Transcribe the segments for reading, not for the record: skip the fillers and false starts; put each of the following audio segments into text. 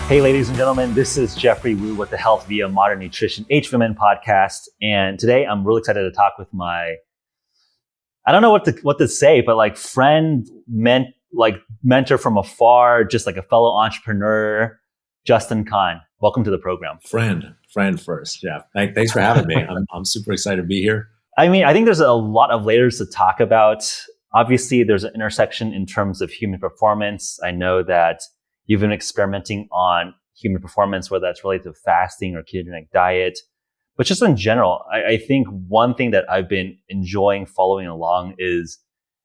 Hey, ladies and gentlemen, this is Geoffrey Wu with the Health via Modern Nutrition HVMN podcast. And today I'm really excited to talk with my, I don't know what to say, but like friend, mentor from afar, just like a fellow entrepreneur, Justin Kahn. Welcome to the program. Friend first, Jeff. Thanks for having me. I'm super excited to be here. I mean, I think there's a lot of layers to talk about. Obviously, there's an intersection in terms of human performance. I know that you've been experimenting on human performance, whether that's related to fasting or ketogenic diet. But just in general, I think one thing that I've been enjoying following along is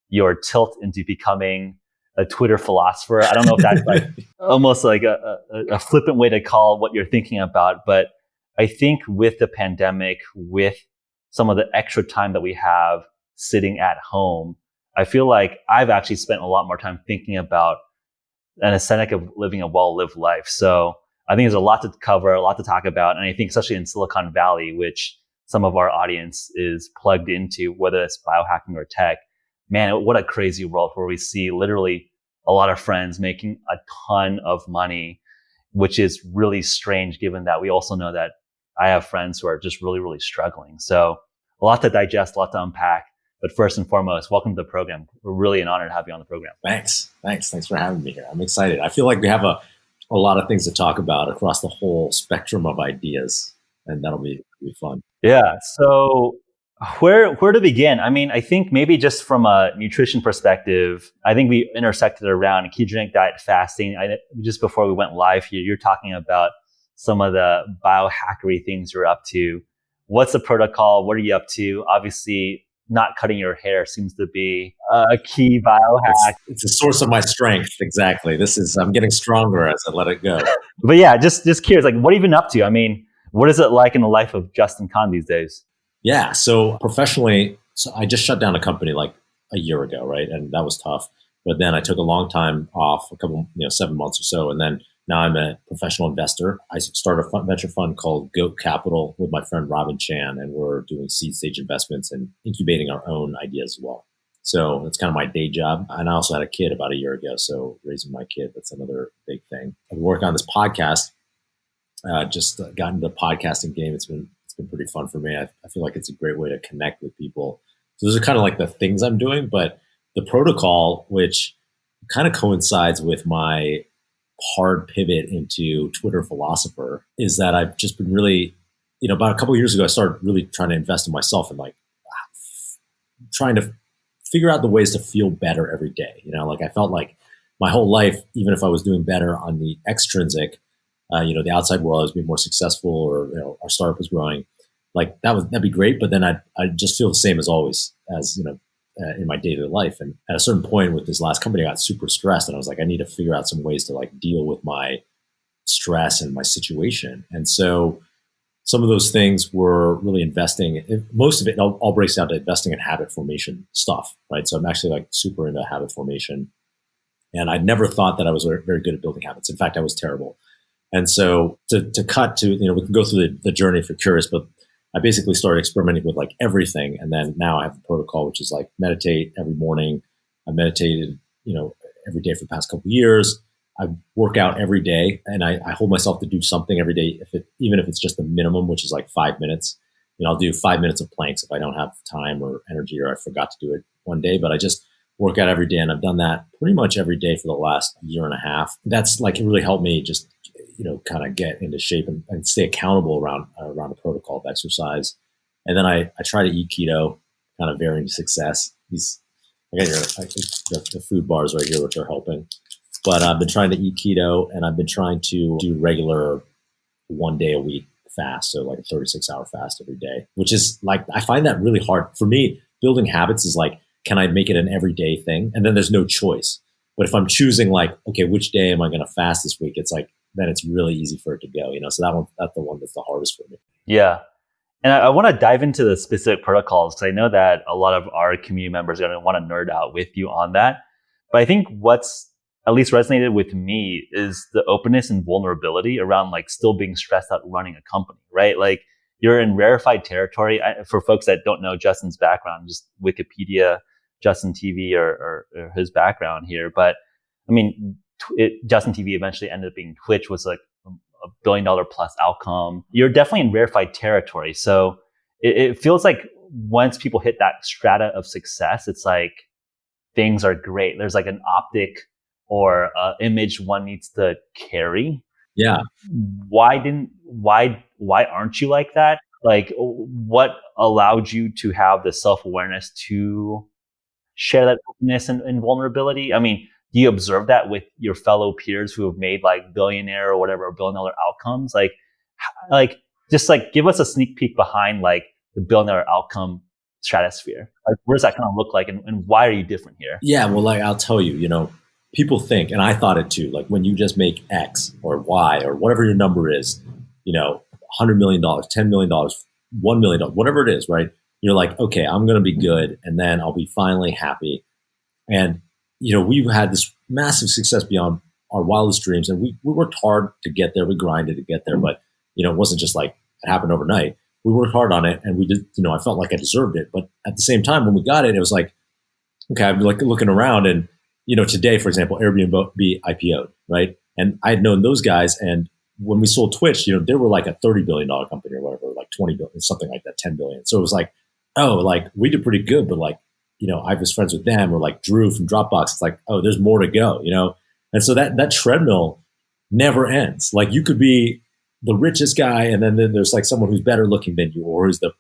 your tilt into becoming a Twitter philosopher. I don't know if that's like almost like a flippant way to call what you're thinking about. But I think with the pandemic, with some of the extra time that we have sitting at home, I feel like I've actually spent a lot more time thinking about an aesthetic of living a well-lived life. So I think there's a lot to cover, a lot to talk about. And I think especially in Silicon Valley, which some of our audience is plugged into, whether it's biohacking or tech, man, what a crazy world where we see literally a lot of friends making a ton of money, which is really strange given that we also know that I have friends who are just really, really struggling. So a lot to digest, a lot to unpack. But first and foremost, welcome to the program. We're really an honor to have you on the program. Thanks for having me here. I'm excited. I feel like we have a lot of things to talk about across the whole spectrum of ideas, and that'll be fun. Yeah. So where to begin? I mean, I think maybe just from a nutrition perspective, I think we intersected around ketogenic diet, fasting. Just before we went live here, you're talking about some of the biohackery things you're up to. What's the protocol? What are you up to? Obviously, not cutting your hair seems to be a key biohack. It's a source of my strength. Exactly. I'm getting stronger as I let it go. But yeah, just curious, like what have you been up to? I mean, what is it like in the life of Justin Kahn these days? Yeah. So professionally, I just shut down a company like a year ago, right? And that was tough. But then I took a long time off, 7 months or so. And then now I'm a professional investor. I started a venture fund called Goat Capital with my friend Robin Chan, and we're doing seed stage investments and incubating our own ideas as well. So that's kind of my day job. And I also had a kid about a year ago, so raising my kid, that's another big thing. I've been working on this podcast, just got into the podcasting game. It's been pretty fun for me. I feel like it's a great way to connect with people. So those are kind of like the things I'm doing, but the protocol, which kind of coincides with my hard pivot into Twitter philosopher, is that I've just been really, about a couple of years ago, I started really trying to invest in myself and like trying to figure out the ways to feel better every day. Like I felt like my whole life, even if I was doing better on the extrinsic, the outside world, I was being more successful, or our startup was growing, like that'd be great. But then I'd just feel the same as always, as in my day-to-day life. And at a certain point with this last company, I got super stressed, and I was like, I need to figure out some ways to like deal with my stress and my situation. And so some of those things were really investing. Most of it all breaks down to investing in habit formation stuff, right? So I'm actually like super into habit formation, and I never thought that I was very good at building habits. In fact, I was terrible. And so to cut to, we can go through the journey if you're curious, but I basically started experimenting with like everything. And then now I have a protocol, which is like meditate every morning. I meditated, every day for the past couple of years. I work out every day, and I hold myself to do something every day, even if it's just the minimum, which is like 5 minutes. I'll do 5 minutes of planks if I don't have time or energy, or I forgot to do it one day, but I just work out every day. And I've done that pretty much every day for the last year and a half. That's like, it really helped me just kind of get into shape and stay accountable around a protocol of exercise. And then I try to eat keto, kind of varying success. I got the food bars right here, which are helping. But I've been trying to eat keto, and I've been trying to do regular 1 day a week fast. So like a 36-hour fast every day, which is like, I find that really hard. For me, building habits is like, can I make it an everyday thing? And then there's no choice. But if I'm choosing like, okay, which day am I going to fast this week? It's like, then it's really easy for it to go, So that's the one that's the hardest for me. Yeah. And I want to dive into the specific protocols, because I know that a lot of our community members are going to want to nerd out with you on that. But I think what's at least resonated with me is the openness and vulnerability around like still being stressed out running a company, right? Like you're in rarefied territory. For folks that don't know Justin's background, just Wikipedia, Justin TV or his background here. But I mean, Justin TV eventually ended up being Twitch, was like $1 billion plus outcome. You're definitely in rarefied territory. So it feels like once people hit that strata of success, it's like things are great. There's like an optic or image one needs to carry. Yeah. Why aren't you like that? Like, what allowed you to have the self-awareness to share that openness and vulnerability? I mean, do you observe that with your fellow peers who have made like billionaire or whatever $1 billion outcomes? Like just like give us a sneak peek behind like the $1 billion outcome stratosphere. Like, where does that kind of look like, and why are you different here? Yeah. Well, like I'll tell you, people think, and I thought it too, like when you just make X or Y or whatever your number is, $100 million, $10 million, $1 million, whatever it is, right? You're like, okay, I'm going to be good. And then I'll be finally happy. And, we've had this massive success beyond our wildest dreams. And we worked hard to get there. We grinded to get there. But, it wasn't just like it happened overnight. We worked hard on it and we did, I felt like I deserved it. But at the same time, when we got it, it was like, okay, I'd be like looking around and, today, for example, Airbnb IPO'd, right? And I had known those guys. And when we sold Twitch, they were like a $30 billion company or whatever, like 20 billion, something like that, 10 billion. So it was like, oh, like we did pretty good, but like, I was friends with them, or like Drew from Dropbox. It's like, oh, there's more to go, And so that treadmill never ends. Like you could be the richest guy, and then there's like someone who's better looking than you, or who's the,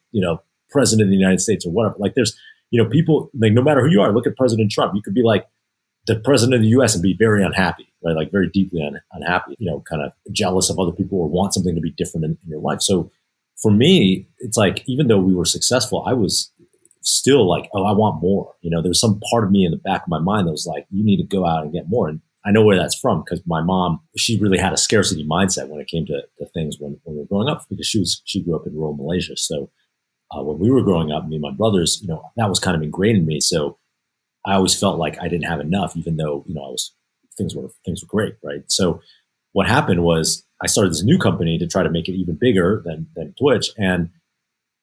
president of the United States or whatever. Like there's, people, like no matter who you are, look at President Trump. You could be like the president of the US and be very unhappy, right? Like very deeply unhappy, kind of jealous of other people or want something to be different in your life. So for me, it's like, even though we were successful, I was still like, oh, I want more. There's some part of me in the back of my mind that was like, you need to go out and get more. And I know where that's from because my mom, she really had a scarcity mindset when it came to things when we were growing up, because she grew up in rural Malaysia. So when we were growing up, me and my brothers, that was kind of ingrained in me. So I always felt like I didn't have enough, even though, things were great. Right. So what happened was I started this new company to try to make it even bigger than Twitch. And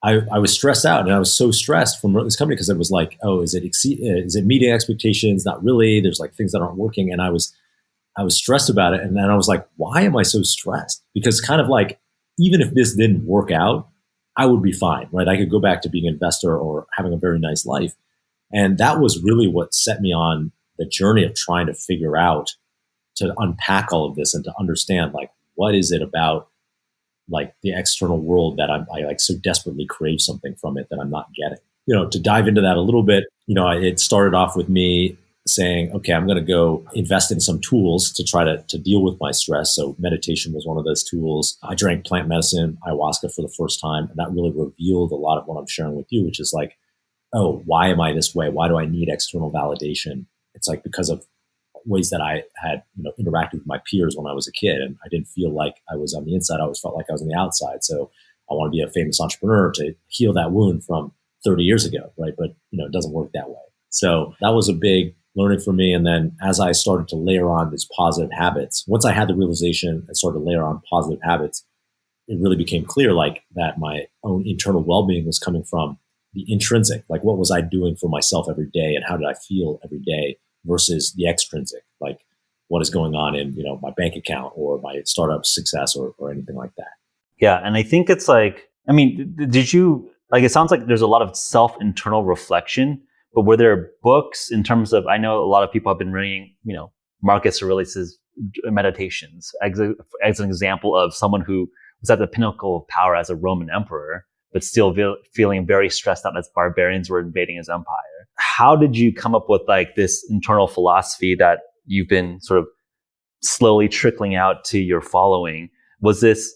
I was stressed out, and I was so stressed from this company because it was like, oh, is it meeting expectations? Not really. There's like things that aren't working. And I was stressed about it. And then I was like, why am I so stressed? Because kind of like, even if this didn't work out, I would be fine, right? I could go back to being an investor or having a very nice life. And that was really what set me on the journey of trying to figure out, to unpack all of this and to understand, like, what is it about like the external world that I like so desperately crave something from it that I'm not getting. To dive into that a little bit, it started off with me saying, okay, I'm going to go invest in some tools to try to deal with my stress. So meditation was one of those tools. I drank plant medicine, ayahuasca, for the first time. And that really revealed a lot of what I'm sharing with you, which is like, oh, why am I this way? Why do I need external validation? It's like because of ways that I had, interacted with my peers when I was a kid, and I didn't feel like I was on the inside. I always felt like I was on the outside. So I want to be a famous entrepreneur to heal that wound from 30 years ago, right? But it doesn't work that way. So that was a big learning for me. And then as I started to layer on these positive habits, once I had the realization and started to layer on positive habits, it really became clear like that my own internal well-being was coming from the intrinsic, like what was I doing for myself every day and how did I feel every day, versus the extrinsic, like what is going on in, my bank account or my startup success or anything like that. Yeah. And I think it's like, I mean, did you, like, it sounds like there's a lot of internal reflection, but were there books in terms of, I know a lot of people have been reading, Marcus Aurelius's Meditations as an example of someone who was at the pinnacle of power as a Roman emperor, but still feeling very stressed out as barbarians were invading his empire. How did you come up with like this internal philosophy that you've been sort of slowly trickling out to your following? Was this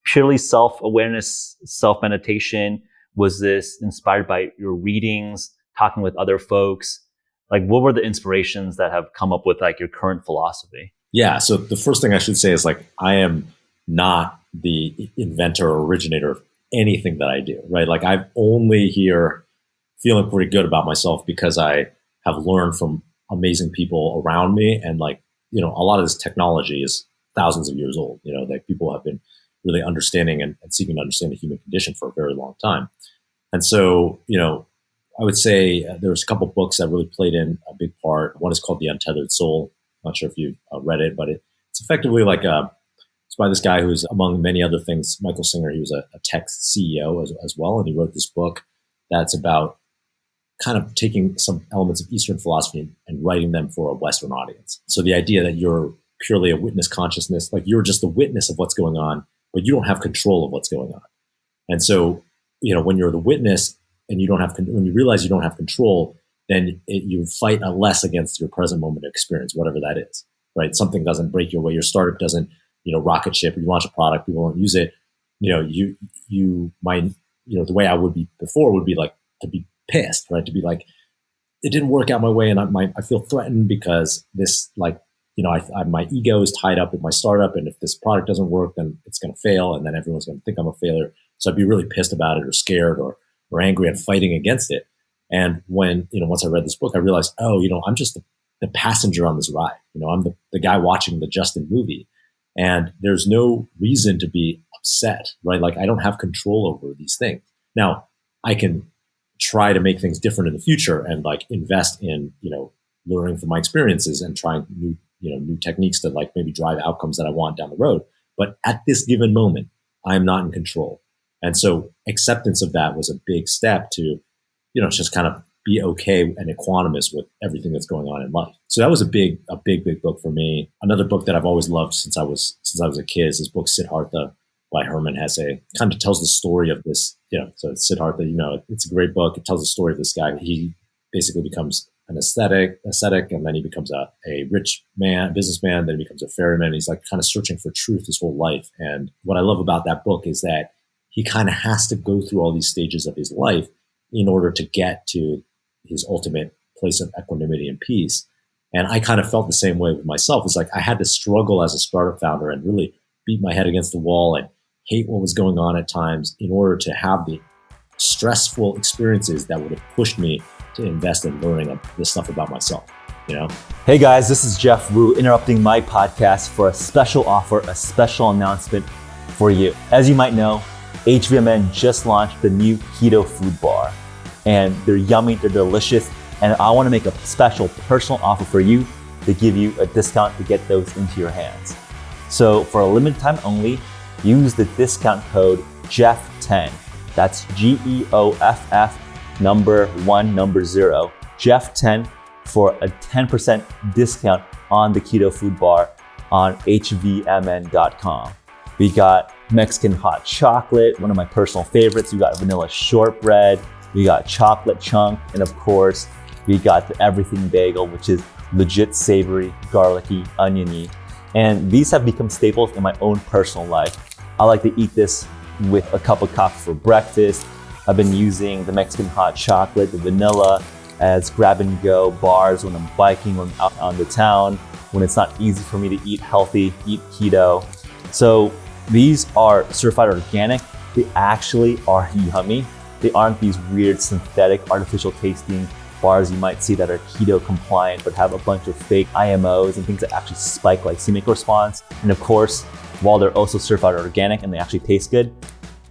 purely self-awareness, self-meditation? Was this inspired by your readings, talking with other folks? Like, what were the inspirations that have come up with like your current philosophy? Yeah. So the first thing I should say is like, I am not the inventor or originator of anything that I do, right? Like I'm only here feeling pretty good about myself because I have learned from amazing people around me. And like, a lot of this technology is thousands of years old, that people have been really understanding and seeking to understand the human condition for a very long time. And so, I would say there's a couple books that really played in a big part. One is called The Untethered Soul. I'm not sure if you've read it, but it's effectively like it's It's by this guy who's, among many other things, Michael Singer. He was a tech CEO as well. And he wrote this book that's about kind of taking some elements of Eastern philosophy and writing them for a Western audience. So the idea that you're purely a witness consciousness, like you're just a witness of what's going on, but you don't have control of what's going on. And so, when you're the witness and when you realize you don't have control, then you fight less against your present moment of experience, whatever that is, right? Something doesn't break your way. Your startup doesn't, rocket ship, or you launch a product, people won't use it. You might, the way I would be before would be like to be pissed, right? To be like, it didn't work out my way, and I feel threatened because this, like, my ego is tied up with my startup, and if this product doesn't work, then it's going to fail, and then everyone's going to think I'm a failure. So I'd be really pissed about it, or scared, or angry, and fighting against it. And when, once I read this book, I realized, I'm just the passenger on this ride. I'm the guy watching the Justin movie, and there's no reason to be upset, right? Like, I don't have control over these things. Now, I can try to make things different in the future and like invest in, learning from my experiences and trying new techniques to like maybe drive outcomes that I want down the road. But at this given moment, I'm not in control. And so acceptance of that was a big step to, just kind of be okay and equanimous with everything that's going on in life. So that was a big book for me. Another book that I've always loved since I was a kid is this book, Siddhartha, by Hermann Hesse. It kind of tells the story of this, so Siddhartha, it's a great book. It tells the story of this guy. He basically becomes an ascetic, and then he becomes a rich man, businessman, then he becomes a ferryman. He's like kind of searching for truth his whole life. And what I love about that book is that he kind of has to go through all these stages of his life in order to get to his ultimate place of equanimity and peace. And I kind of felt the same way with myself. It's like I had to struggle as a startup founder and really beat my head against the wall and hate what was going on at times in order to have the stressful experiences that would have pushed me to invest in learning this stuff about myself, Hey guys, this is Geoff Wu interrupting my podcast for a special offer, a special announcement for you. As you might know, HVMN just launched the new keto food bar, and they're yummy, they're delicious, and I want to make a special personal offer for you to give you a discount to get those into your hands. So for a limited time only, use the discount code Geoff10. That's GEOFF number 1 number 0, Geoff10 for a 10% discount on the keto food bar on hvmn.com. We got Mexican hot chocolate, one of my personal favorites. We got vanilla shortbread, we got chocolate chunk, and of course, we got the everything bagel, which is legit savory, garlicky, oniony. And these have become staples in my own personal life. I like to eat this with a cup of coffee for breakfast. I've been using the Mexican hot chocolate, the vanilla, as grab and go bars when I'm biking, when I'm out on the town, when it's not easy for me to eat healthy, eat keto. So these are certified organic. They actually are yummy. They aren't these weird synthetic artificial tasting bars you might see that are keto compliant but have a bunch of fake IMOs and things that actually spike glycemic response. And of course, while they're also certified organic and they actually taste good,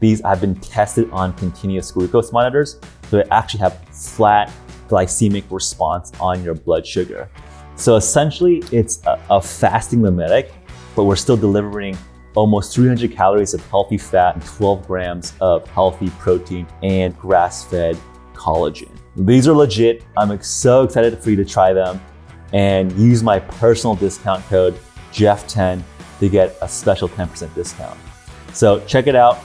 these have been tested on continuous glucose monitors, so they actually have flat glycemic response on your blood sugar. So essentially, it's a fasting mimetic, but we're still delivering almost 300 calories of healthy fat and 12 grams of healthy protein and grass-fed collagen. These are legit. I'm so excited for you to try them and use my personal discount code Geoff10 to get a special 10% discount. So check it out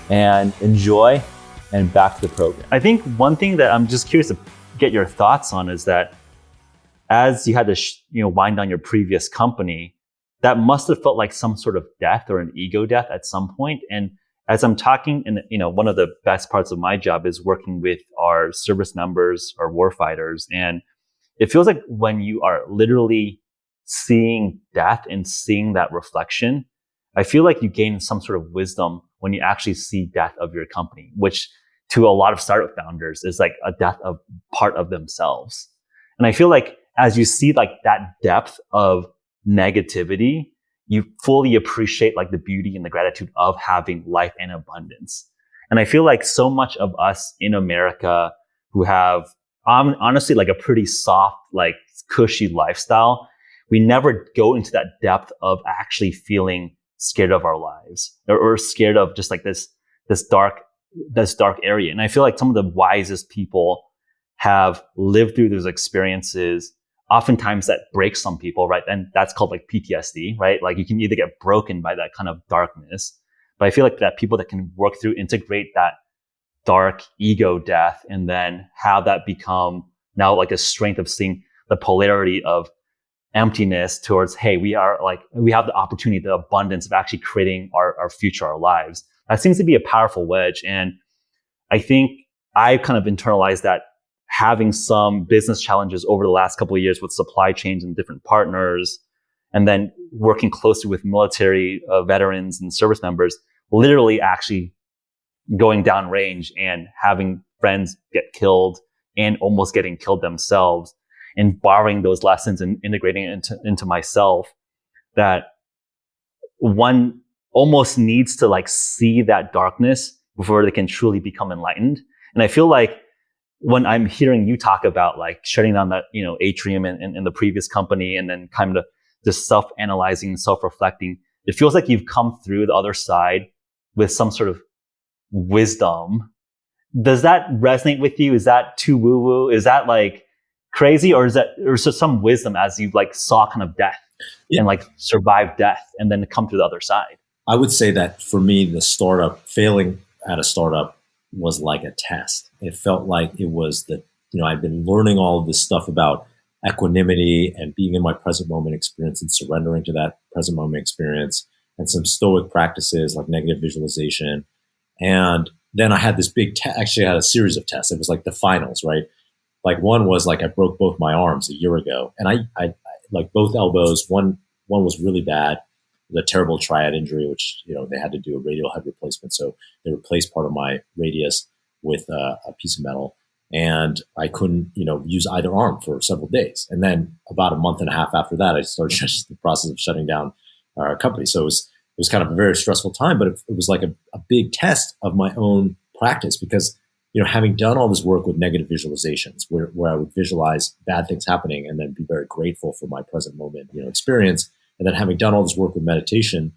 and enjoy, and back to the program. I think one thing that I'm just curious to get your thoughts on is that as you had to wind down your previous company, that must have felt like some sort of death or an ego death at some point. And as I'm talking, and one of the best parts of my job is working with our service members, our warfighters, and it feels like when you are literally seeing death and seeing that reflection, I feel like you gain some sort of wisdom when you actually see death of your company, which to a lot of startup founders is like a death of part of themselves. And I feel like as you see like that depth of negativity, you fully appreciate like the beauty and the gratitude of having life and abundance. And I feel like so much of us in America who have honestly like a pretty soft, like cushy lifestyle, we never go into that depth of actually feeling scared of our lives or scared of just like this dark area. And I feel like some of the wisest people have lived through those experiences. Oftentimes that breaks some people, right? And that's called like PTSD, right? Like you can either get broken by that kind of darkness, but I feel like that people that can work through, integrate that dark ego death and then have that become now like a strength of seeing the polarity of emptiness towards, hey, we have the opportunity, the abundance of actually creating our future, our lives. That seems to be a powerful wedge. And I think I kind of internalized that having some business challenges over the last couple of years with supply chains and different partners, and then working closely with military veterans and service members, literally actually going down range and having friends get killed and almost getting killed themselves, and borrowing those lessons and integrating it into myself, that one almost needs to like see that darkness before they can truly become enlightened. And I feel like when I'm hearing you talk about like shutting down that, atrium in the previous company and then kind of just self-analyzing, self-reflecting, it feels like you've come through the other side with some sort of wisdom. Does that resonate with you? Is that too woo-woo? Is that like crazy? Or is some wisdom as you like saw kind of death and like survived death and then come to the other side? I would say that for me, failing at a startup was like a test. It felt like it was I'd been learning all of this stuff about equanimity and being in my present moment experience and surrendering to that present moment experience, and some stoic practices like negative visualization. And then I had this big actually I had a series of tests. It was like the finals, right? Like one was like I broke both my arms a year ago, and I like both elbows. One was really bad, the terrible triad injury, which they had to do a radial head replacement. So they replaced part of my radius with a piece of metal, and I couldn't use either arm for several days. And then about a month and a half after that, I started the process of shutting down our company. So it was kind of a very stressful time, but it was like a big test of my own practice, because having done all this work with negative visualizations, where I would visualize bad things happening and then be very grateful for my present moment experience, and then having done all this work with meditation,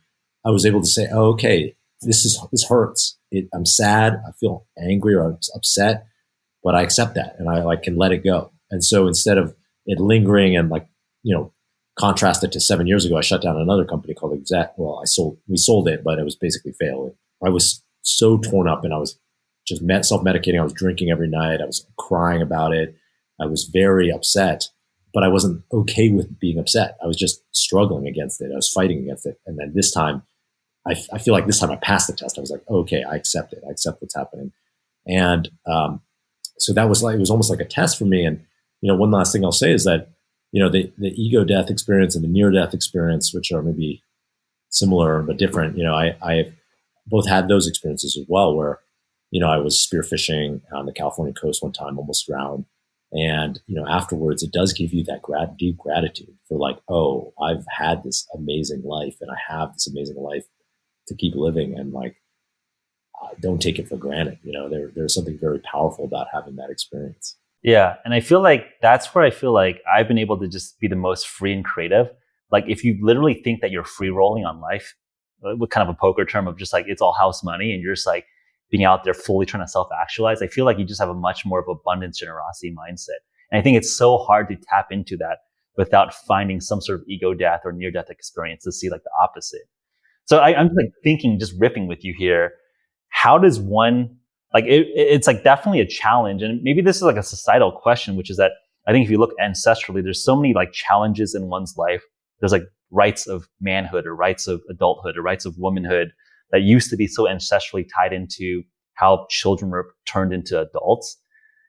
I was able to say, oh, okay, this hurts. I'm sad. I feel angry or I'm upset, but I accept that and I can let it go. And so instead of it lingering and contrast it to 7 years ago, I shut down another company called Exact. Well, we sold it, but it was basically failing. I was so torn up and I was just self-medicating. I was drinking every night. I was crying about it. I was very upset, but I wasn't okay with being upset. I was just struggling against it. I was fighting against it. And then this time, I feel like this time I passed the test. I was like, okay, I accept it. I accept what's happening. And so that was it was almost like a test for me. And, one last thing I'll say is that, the ego death experience and the near death experience, which are maybe similar but different, I've both had those experiences as well, where, I was spearfishing on the California coast one time, almost drowned. And, afterwards, it does give you that deep gratitude for like, oh, I've had this amazing life and I have this amazing life to keep living, and like, don't take it for granted. There's something very powerful about having that experience. Yeah. And I feel like that's where I feel like I've been able to just be the most free and creative. Like if you literally think that you're free rolling on life, with kind of a poker term of just like, it's all house money and you're just like being out there fully trying to self-actualize, I feel like you just have a much more of abundance, generosity mindset. And I think it's so hard to tap into that without finding some sort of ego death or near death experience to see like the opposite. So I'm like thinking, just riffing with you here, how does one, like it's like definitely a challenge. And maybe this is like a societal question, which is that I think if you look ancestrally, there's so many like challenges in one's life. There's like rights of manhood or rights of adulthood or rights of womanhood that used to be so ancestrally tied into how children were turned into adults.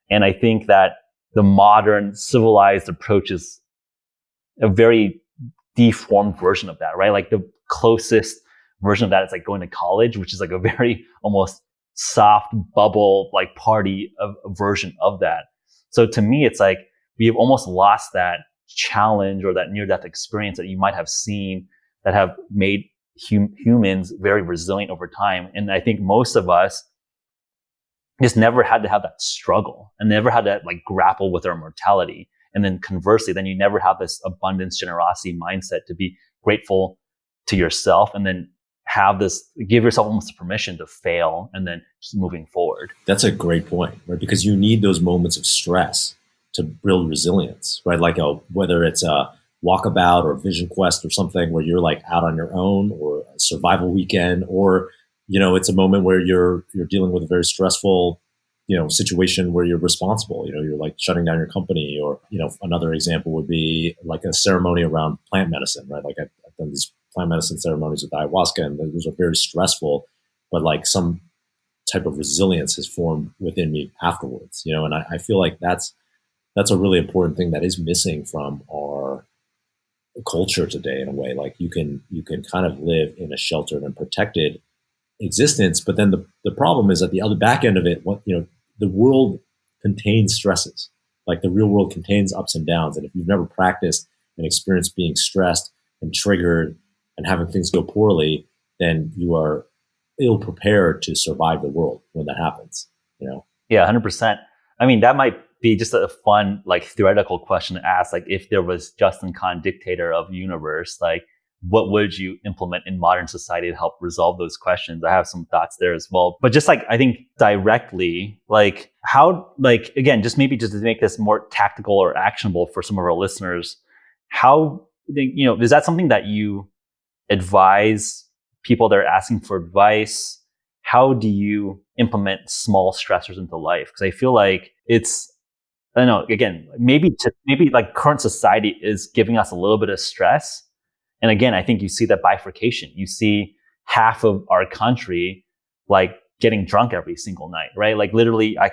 And I think that the modern civilized approach is a very deformed version of that, right? Like the closest version of that is like going to college, which is like a very almost soft bubble, like party of a version of that. So to me, it's like we have almost lost that challenge or that near-death experience that you might have seen that have made humans very resilient over time. And I think most of us just never had to have that struggle and never had to like grapple with our mortality. And then conversely, then you never have this abundance, generosity mindset to be grateful to yourself and then give yourself almost a permission to fail and then keep moving forward. That's a great point, right? Because you need those moments of stress to build resilience, right? Like whether it's a walkabout or vision quest or something where you're like out on your own, or a survival weekend, or, it's a moment where you're dealing with a very stressful, situation where you're responsible, you're like shutting down your company, or, another example would be like a ceremony around plant medicine, right? Like I've done these plant medicine ceremonies with ayahuasca, and those are very stressful, but like some type of resilience has formed within me afterwards, and I feel like that's a really important thing that is missing from our culture today in a way. Like you can kind of live in a sheltered and protected existence, but then the problem is at the other back end of it, the world contains stresses. Like the real world contains ups and downs. And if you've never practiced and experienced being stressed and triggered and having things go poorly, then you are ill prepared to survive the world when that happens, Yeah, 100%. I mean, that might be just a fun, like, theoretical question to ask. Like, if there was Justin Khan, dictator of universe, like, what would you implement in modern society to help resolve those questions? I have some thoughts there as well. But just like, I think directly, like how, like, again, just maybe just to make this more tactical or actionable for some of our listeners, how, is that something that you advise people that are asking for advice? How do you implement small stressors into life? Because I feel like I don't know, again, maybe like current society is giving us a little bit of stress. And again, I think you see that bifurcation. You see half of our country like getting drunk every single night, right? Like literally I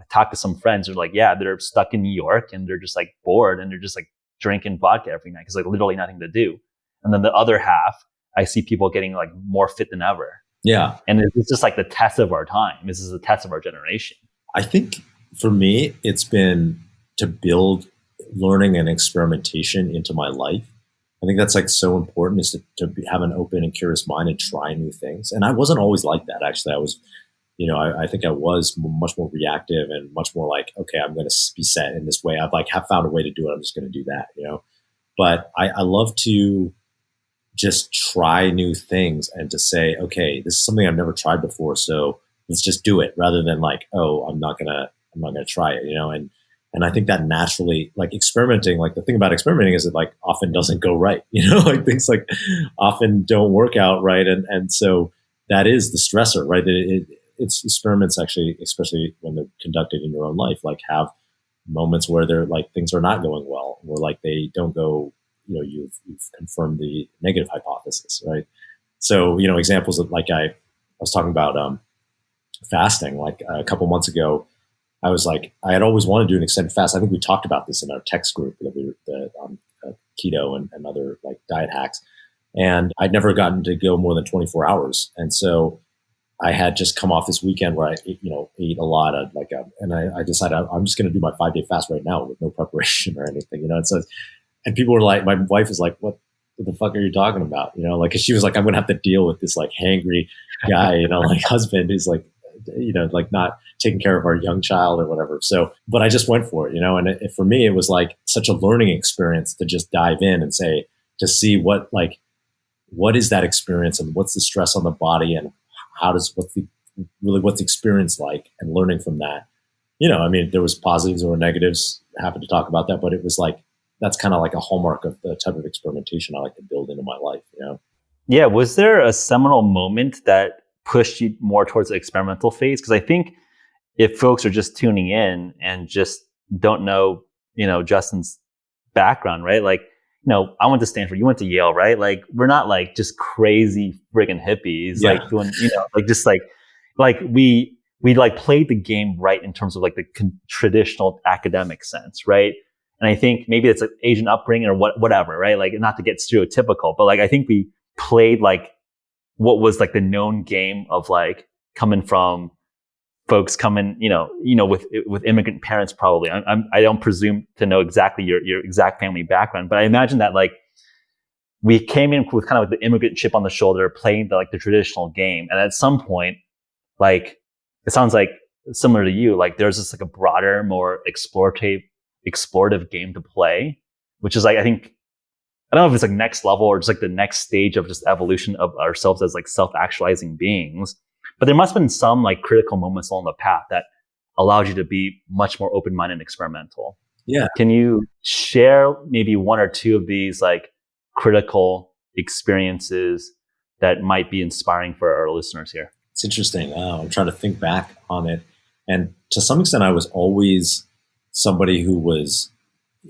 talk to some friends who are like, yeah, they're stuck in New York and they're just like bored and they're just like drinking vodka every night because like literally nothing to do. And then the other half, I see people getting like more fit than ever. Yeah. And it's just like the test of our time. This is the test of our generation. I think for me, it's been to build learning and experimentation into my life. I think that's like so important, is to have an open and curious mind and try new things. And I wasn't always like that. Actually, I was, I think I was much more reactive and much more like, okay, I'm going to be set in this way. I've like have found a way to do it. I'm just going to do that, But I love to just try new things and to say, okay, this is something I've never tried before, so let's just do it, rather than like, oh, I'm not gonna try it, And I think that naturally, like experimenting, like the thing about experimenting is it like often doesn't go right, like things like often don't work out right, and so that is the stressor, right? It's experiments actually, especially when they're conducted in your own life, like have moments where they're like things are not going well, or like they don't go. You've confirmed the negative hypothesis, right? So, examples of like I was talking about fasting. Like a couple months ago, I was like, I had always wanted to do an extended fast. I think we talked about this in our text group that we keto and other like diet hacks, and I'd never gotten to go more than 24 hours. And so I had just come off this weekend where I ate a lot of and I decided I'm just going to do my 5-day fast right now with no preparation or anything, And so. And people were like, my wife was like, what the fuck are you talking about? Like, 'cause she was like, I'm going to have to deal with this like hangry guy, like husband who's like, like not taking care of our young child or whatever. So, but I just went for it, and for me, it was like such a learning experience to just dive in and to see what is that experience and what's the stress on the body and what's the experience like, and learning from that. I mean, there was positives or negatives. Happy to talk about that, but it was like, that's kind of like a hallmark of the type of experimentation I like to build into my life, Yeah. Was there a seminal moment that pushed you more towards the experimental phase? Because I think if folks are just tuning in and just don't know, Justin's background, right? Like, I went to Stanford, you went to Yale, right? Like, we're not like just crazy friggin' hippies, yeah. like doing, like just like we like played the game right in terms of like the traditional academic sense, right? And I think maybe it's an Asian upbringing or whatever, right? Like, not to get stereotypical, but like, I think we played like what was like the known game of like coming from folks coming, with immigrant parents, probably. I don't presume to know exactly your exact family background, but I imagine that like we came in with kind of like the immigrant chip on the shoulder, playing the traditional game. And at some point, like, it sounds like similar to you, like there's just like a broader, more explorative game to play, which is like, I think I don't know if it's like next level or just like the next stage of just evolution of ourselves as like self-actualizing beings. But there must have been some like critical moments along the path that allowed you to be much more open-minded and experimental. Yeah. Can you share maybe one or two of these like critical experiences that might be inspiring for our listeners here? It's interesting. I'm trying to think back on it. And to some extent, I was always somebody who was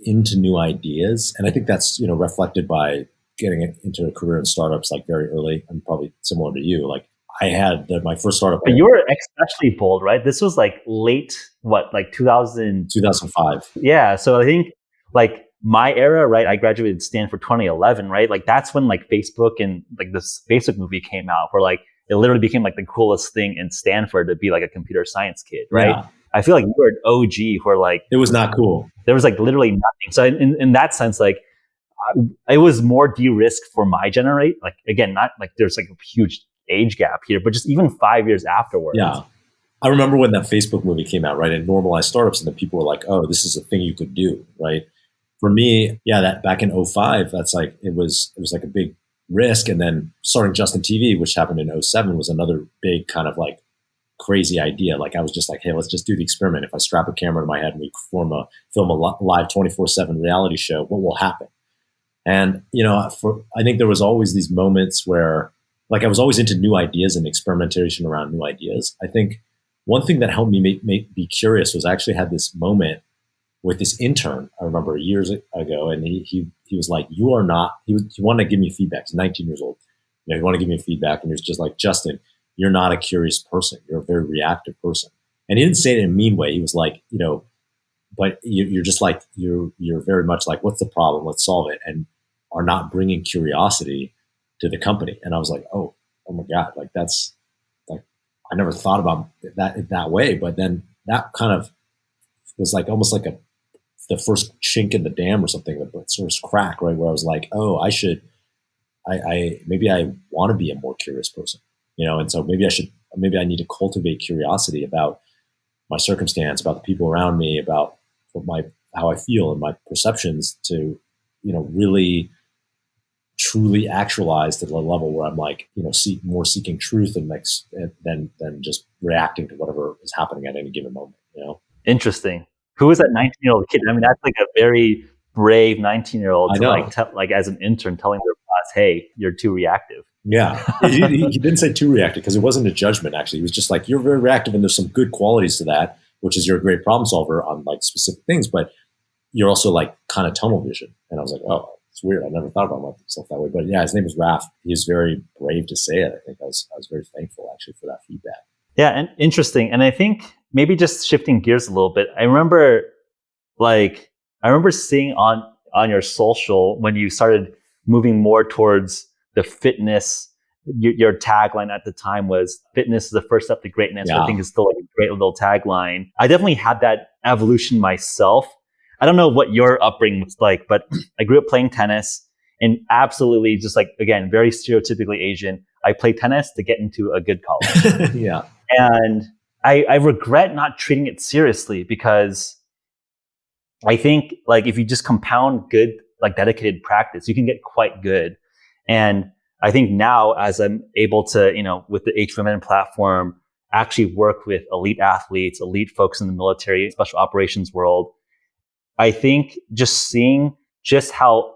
into new ideas. And I think that's, reflected by getting into a career in startups like very early. I'm probably similar to you. Like I had my first startup. But you were especially bold, right? This was like late, like 2005. Yeah. So I think like my era, right? I graduated Stanford 2011, right? Like that's when like Facebook and like this Facebook movie came out where like it literally became like the coolest thing in Stanford to be like a computer science kid, right? Yeah. I feel like you were an OG where like it was not cool. There was like literally nothing. So in that sense, like it was more de-risked for my generation. Like again, not like there's like a huge age gap here, but just even 5 years afterwards. Yeah. I remember when that Facebook movie came out, right? And normalized startups, and then people were like, oh, this is a thing you could do, right? For me, yeah, that back in 05, that's like, it was like a big risk. And then starting Justin TV, which happened in 07, was another big kind of like crazy idea. Like I was just like, hey, let's just do the experiment. If I strap a camera to my head and we film a live 24/7 reality show, what will happen? And, I think there was always these moments where like I was always into new ideas and experimentation around new ideas. I think one thing that helped me be curious was I actually had this moment with this intern, I remember years ago, and he was like, you are not, he wanted to give me feedback. He's 19 years old. He wanted to give me feedback, and he was just like, Justin, you're not a curious person. You're a very reactive person. And he didn't say it in a mean way. He was like, but you're just like, you're very much like, what's the problem? Let's solve it. And are not bringing curiosity to the company. And I was like, oh my God, like that's like, I never thought about that way. But then that kind of was like, almost like the first chink in the dam or something, the first crack, right? Where I was like, oh, maybe I want to be a more curious person, and so maybe I need to cultivate curiosity about my circumstance, about the people around me, about how I feel and my perceptions to, really truly actualize to the level where I'm like, seeking truth and than just reacting to whatever is happening at any given moment, Interesting. Who was that 19-year-old kid? I mean, that's like a very brave 19-year-old to like as an intern telling their boss, hey, you're too reactive. Yeah. he didn't say too reactive because it wasn't a judgment, actually. He was just like, you're very reactive and there's some good qualities to that, which is you're a great problem solver on like specific things, but you're also like kind of tunnel vision. And I was like, oh, it's weird. I never thought about myself that way. But yeah, his name was Raf. He was very brave to say it. I think I was very thankful actually for that feedback. Yeah, and interesting. And I think maybe just shifting gears a little bit, I remember seeing on your social when you started moving more towards the fitness. Your tagline at the time was "Fitness is the first step to greatness." Yeah. I think is still like a great little tagline. I definitely had that evolution myself. I don't know what your upbringing was like, but I grew up playing tennis and absolutely just like, again, very stereotypically Asian. I played tennis to get into a good college. Yeah. And I regret not treating it seriously because I think like if you just compound good, like dedicated practice, you can get quite good. And I think now as I'm able to, with the H Women platform, actually work with elite athletes, elite folks in the military, special operations world, I think just seeing just how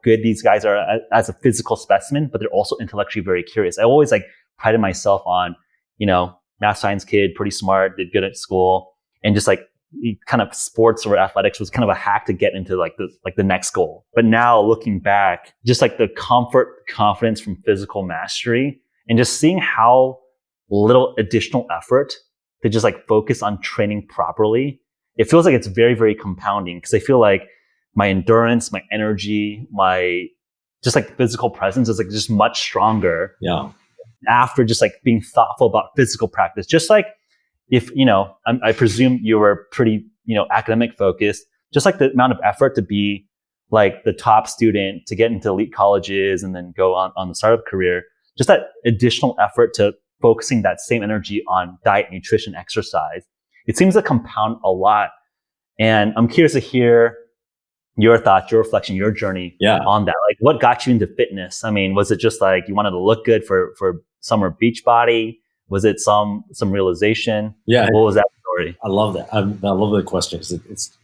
good these guys are as a physical specimen, but they're also intellectually very curious. I always like prided myself on, math science kid, pretty smart, did good at school, and just like kind of sports or athletics was kind of a hack to get into like the next goal. But now looking back, just like the confidence from physical mastery and just seeing how little additional effort to just like focus on training properly, it feels like it's very, very compounding because I feel like my endurance, my energy, my just like physical presence is like just much stronger. Yeah. After just like being thoughtful about physical practice, just like if, I presume you were pretty, academic focused, just like the amount of effort to be like the top student to get into elite colleges and then go on the startup career, just that additional effort to focusing that same energy on diet, nutrition, exercise, it seems to compound a lot. And I'm curious to hear your thoughts, your reflection, your journey Yeah. on that. Like, what got you into fitness? I mean, was it just like you wanted to look good for summer beach body? Was it some realization? Yeah. What was that story? I love that. I love the question because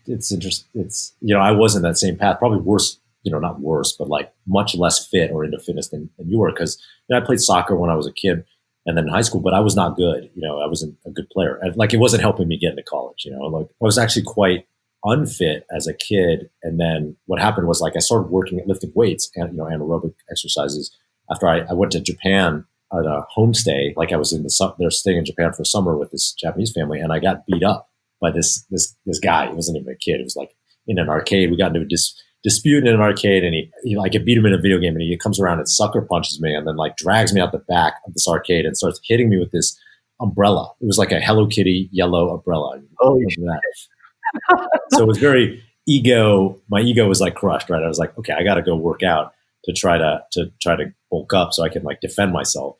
it's interesting. It's, I was in that same path, probably worse, not worse, but like much less fit or into fitness than you were. Because I played soccer when I was a kid and then in high school, but I was not good. I wasn't a good player. And like, it wasn't helping me get into college. Like I was actually quite unfit as a kid. And then what happened was like I started working at lifting weights and anaerobic exercises after I went to Japan at a homestay. Like I was in they're staying in Japan for summer with this Japanese family, and I got beat up by this guy. He wasn't even a kid. It was like in an arcade. We got into a dispute in an arcade, and he like I beat him in a video game, and he comes around and sucker punches me, and then like drags me out the back of this arcade and starts hitting me with this umbrella. It was like a Hello Kitty yellow umbrella. Oh, so it was very my ego was like crushed, right? I was like, okay, I got to go work out to try to bulk up so I can like defend myself.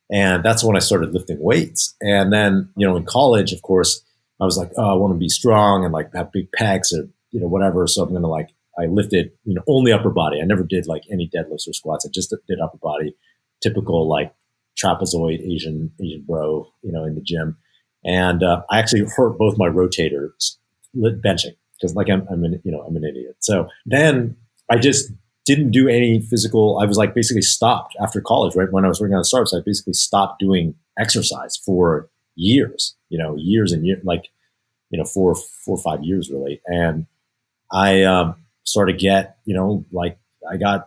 And that's when I started lifting weights. And then, in college, of course, I was like, oh, I want to be strong and like have big pecs or, whatever. So I'm going to I lifted, only upper body. I never did like any deadlifts or squats. I just did upper body, typical like trapezoid Asian bro, in the gym. And I actually hurt both my rotators benching because like I'm an idiot. So then I just didn't do any physical. I was like basically stopped after college, right? When I was working on startups, I basically stopped doing exercise for years, years and years, like, 4 or 5 years really. And I started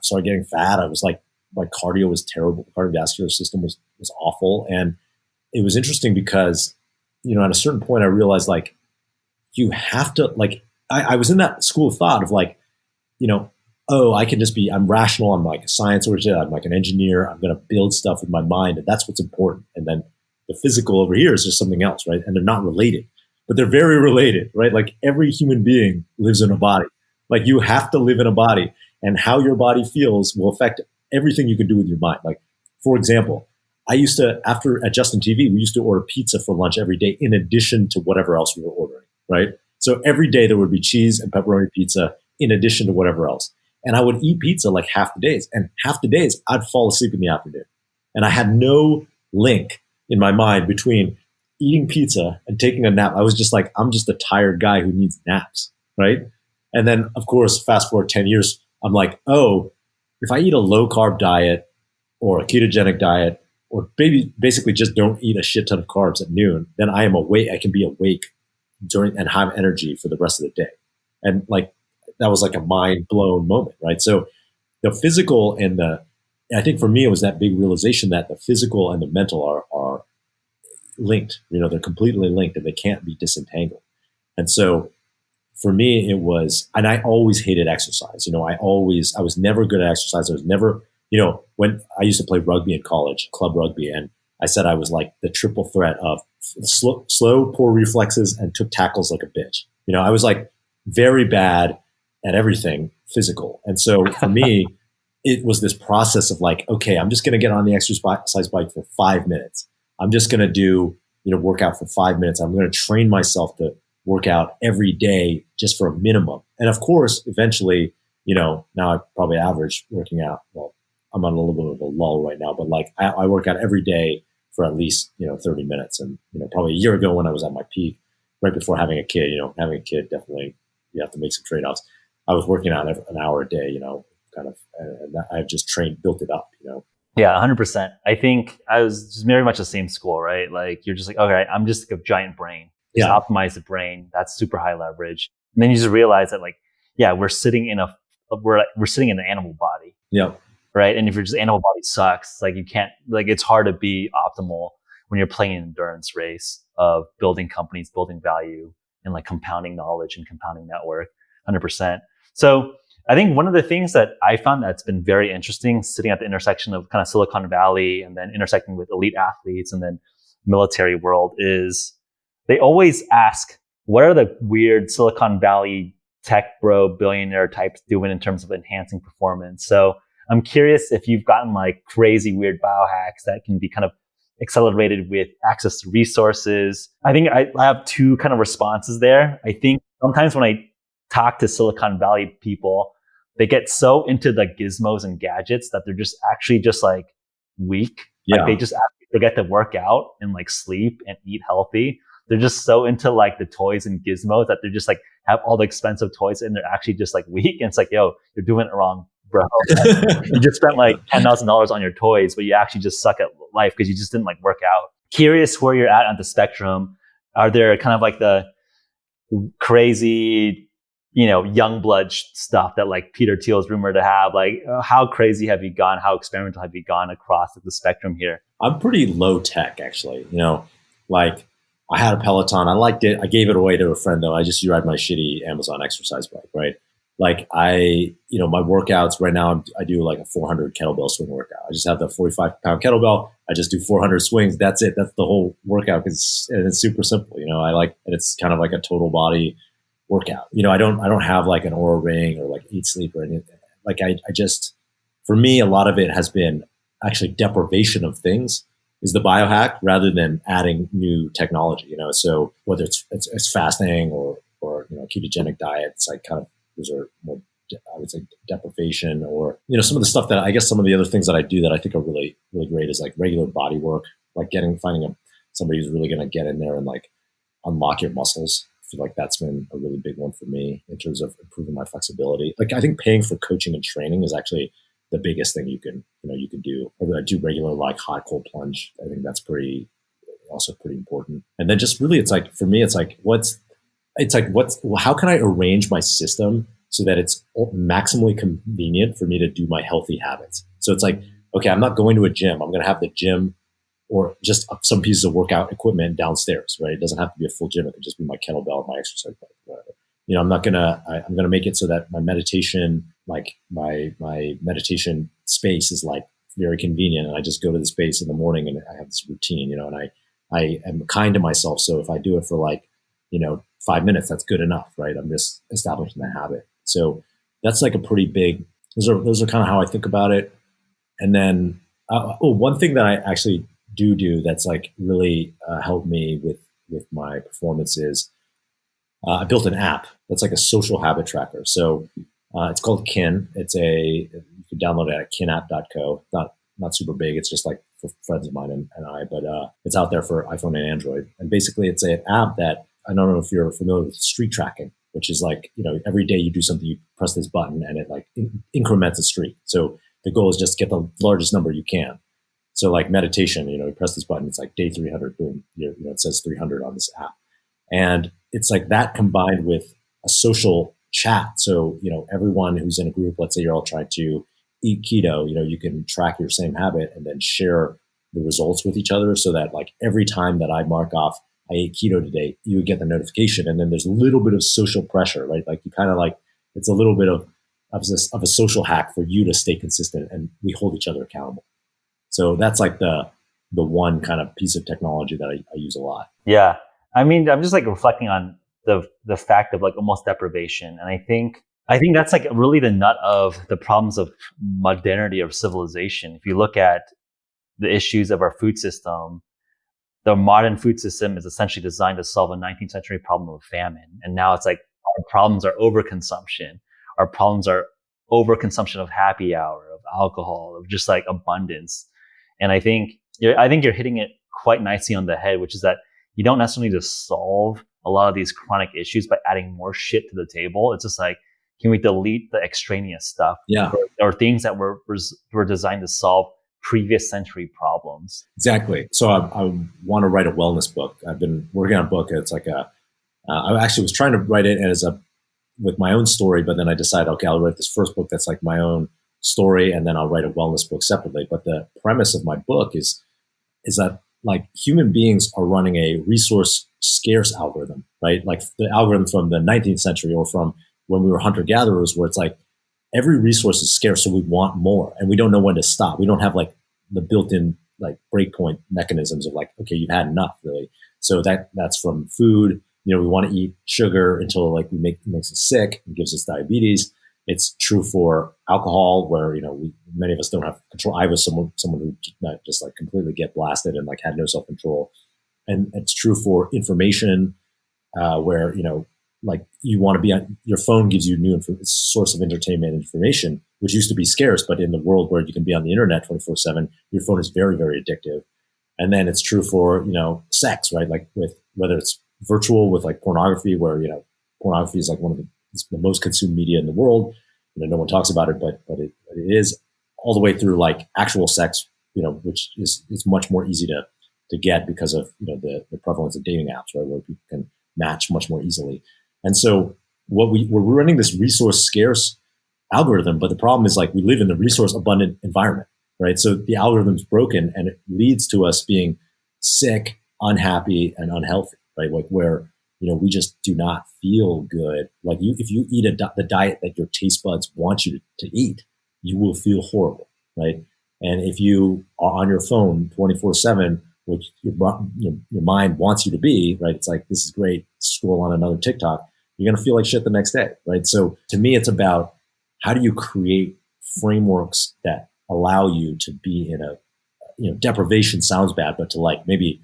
started getting fat. I was like, my cardio was terrible. The cardiovascular system was awful. And it was interesting because, at a certain point I realized like, you have to like, I was in that school of thought of like, oh, I can just I'm rational. I'm like a science oriented. I'm like an engineer. I'm going to build stuff with my mind. And that's what's important. And then the physical over here is just something else, right? And they're not related, but they're very related, right? Like every human being lives in a body. Like you have to live in a body, and how your body feels will affect everything you can do with your mind. Like, for example, I used to, at Justin TV, we used to order pizza for lunch every day in addition to whatever else we were ordering, right? So every day there would be cheese and pepperoni pizza in addition to whatever else. And I would eat pizza like half the days. And half the days, I'd fall asleep in the afternoon. And I had no link in my mind between eating pizza and taking a nap. I was just like, I'm just a tired guy who needs naps, right? And then, of course, fast forward 10 years, I'm like, oh, if I eat a low-carb diet or a ketogenic diet or basically just don't eat a shit ton of carbs at noon, then I am awake. I can be awake and have energy for the rest of the day. And like, that was like a mind blown moment, right? So the physical I think for me, it was that big realization that the physical and the mental are linked, they're completely linked and they can't be disentangled. And so for me, it was, and I always hated exercise. I was never good at exercise. I was never, when I used to play rugby in college, club rugby, and I said I was like the triple threat of slow, poor reflexes and took tackles like a bitch. I was like very bad at everything physical. And so for me, it was this process of like, okay, I'm just going to get on the exercise bike for 5 minutes. I'm just going to do, workout for 5 minutes. I'm going to train myself to work out every day just for a minimum. And of course, eventually, now I probably average working out. Well, I'm on a little bit of a lull right now, but like I work out every day for at least, 30 minutes. And, probably a year ago when I was at my peak, right before having a kid, having a kid, definitely you have to make some trade-offs. I was working out an hour a day, kind of, and I've just built it up, Yeah, 100%. I think I was just very much the same school, right? Like you're just like, okay, I'm just like a giant brain. Just optimize the brain. That's super high leverage. And then you just realize that like, yeah, we're sitting in an animal body. Yeah. Right. And if your just animal body sucks, like you can't, like it's hard to be optimal when you're playing an endurance race of building companies, building value, and like compounding knowledge and compounding network. 100%. So I think one of the things that I found that's been very interesting sitting at the intersection of kind of Silicon Valley and then intersecting with elite athletes and then military world is they always ask, what are the weird Silicon Valley tech bro billionaire types doing in terms of enhancing performance? So I'm curious if you've gotten like crazy weird biohacks that can be kind of accelerated with access to resources. I think I have two kind of responses there. I think sometimes when I talk to Silicon Valley people, they get so into the gizmos and gadgets that they're just actually just like weak. Yeah. Like they just forget to work out and like sleep and eat healthy. They're just so into like the toys and gizmos that they're just like have all the expensive toys and they're actually just like weak. And it's like, yo, you're doing it wrong, bro. You just spent like $10,000 on your toys, but you actually just suck at life because you just didn't like work out. Curious where you're at on the spectrum. Are there kind of like the crazy, young blood stuff that like Peter Thiel is rumored to have? Like, how crazy have you gone? How experimental have you gone across the spectrum here? I'm pretty low tech, actually. Like I had a Peloton. I liked it. I gave it away to a friend, though. I just ride my shitty Amazon exercise bike, right? Like my workouts right now, I do like a 400 kettlebell swing workout. I just have the 45-pound kettlebell. I just do 400 swings. That's it. That's the whole workout. And it's super simple. And it's kind of like a total body workout. I don't have like an Oura ring or like Eat Sleep or anything. Like I just, for me, a lot of it has been actually deprivation of things is the biohack rather than adding new technology. So whether it's fasting or ketogenic diet, it's like kind of, those are more, I would say, deprivation, or some of the stuff that I guess some of the other things that I do that I think are really, really great is like regular body work, like finding somebody who's really going to get in there and like unlock your muscles. I feel like that's been a really big one for me in terms of improving my flexibility. Like I think paying for coaching and training is actually the biggest thing you can do. Or I do regular like hot cold plunge. I think that's also pretty important. And then just really, it's like for me, how can I arrange my system so that it's maximally convenient for me to do my healthy habits? So it's like, okay, I'm not going to a gym. I'm going to have the gym or just some pieces of workout equipment downstairs, right? It doesn't have to be a full gym. It could just be my kettlebell, my exercise bike, whatever. I'm going to make it so that my meditation, like my meditation space is like very convenient. And I just go to the space in the morning and I have this routine, and I am kind to myself. So if I do it for like, 5 minutes, that's good enough, right? I'm just establishing the habit. So that's like a pretty big, those are kind of how I think about it. And then, one thing that I actually do that's like really helped me with my performance is I built an app that's like a social habit tracker. So it's called Kin. You can download it at kinapp.co. Not super big. It's just like for friends of mine and I, but it's out there for iPhone and Android. And basically it's an app that, I don't know if you're familiar with streak tracking, which is like, every day you do something, you press this button and it like increments a streak. So the goal is just get the largest number you can. So like meditation, you press this button, it's like day 300, boom, it says 300 on this app. And it's like that combined with a social chat. So, everyone who's in a group, let's say you're all trying to eat keto, you can track your same habit and then share the results with each other so that like every time that I mark off, I ate keto today, you would get the notification. And then there's a little bit of social pressure, right? Like you kind of like, it's a little bit of a social hack for you to stay consistent, and we hold each other accountable. So that's like the one kind of piece of technology that I use a lot. Yeah. I mean, I'm just like reflecting on the fact of like almost deprivation. And I think that's like really the nut of the problems of modernity, of civilization. If you look at the issues of our food system, the modern food system is essentially designed to solve a 19th century problem of famine. And now it's like our problems are overconsumption. Our problems are overconsumption of happy hour, of alcohol, of just like abundance. And I think you're hitting it quite nicely on the head, which is that you don't necessarily need to solve a lot of these chronic issues by adding more shit to the table. It's just like, can we delete the extraneous stuff? Yeah. Or things that were designed to solve previous century problems. Exactly. So I want to write a wellness book. I've been working on a book. It's like I actually was trying to write it with my own story, but then I decided, okay, I'll write this first book that's like my own story, and then I'll write a wellness book separately. But the premise of my book is that like human beings are running a resource scarce algorithm, right? Like the algorithm from the 19th century or from when we were hunter-gatherers, where it's like every resource is scarce, so we want more, and we don't know when to stop. We don't have like the built-in like breakpoint mechanisms of like, okay, you've had enough, really. So that's from food. We want to eat sugar until like it makes us sick and gives us diabetes. It's true for alcohol, where many of us don't have control. I was someone who just like completely get blasted and like had no self-control. And it's true for information, where like you want to be on your phone gives you new source of entertainment and information, which used to be scarce, but in the world where you can be on the internet 24/7, your phone is very, very addictive. And then it's true for, sex, right? Like with whether it's virtual with like pornography, where, pornography is like one of the most consumed media in the world. No one talks about it, but it is, all the way through like actual sex, which is much more easy to get because of, the prevalence of dating apps, right? Where people can match much more easily. And so we're running this resource scarce algorithm, but the problem is like we live in a resource abundant environment, right? So the algorithm's broken and it leads to us being sick, unhappy, and unhealthy, right? Like where, we just do not feel good. Like if you eat the diet that your taste buds want you to eat, you will feel horrible, right? And if you are on your phone 24/7, which your mind wants you to be, right? It's like, this is great, scroll on another TikTok, you're going to feel like shit the next day, right? So to me, it's about how do you create frameworks that allow you to be in a, deprivation sounds bad, but to like maybe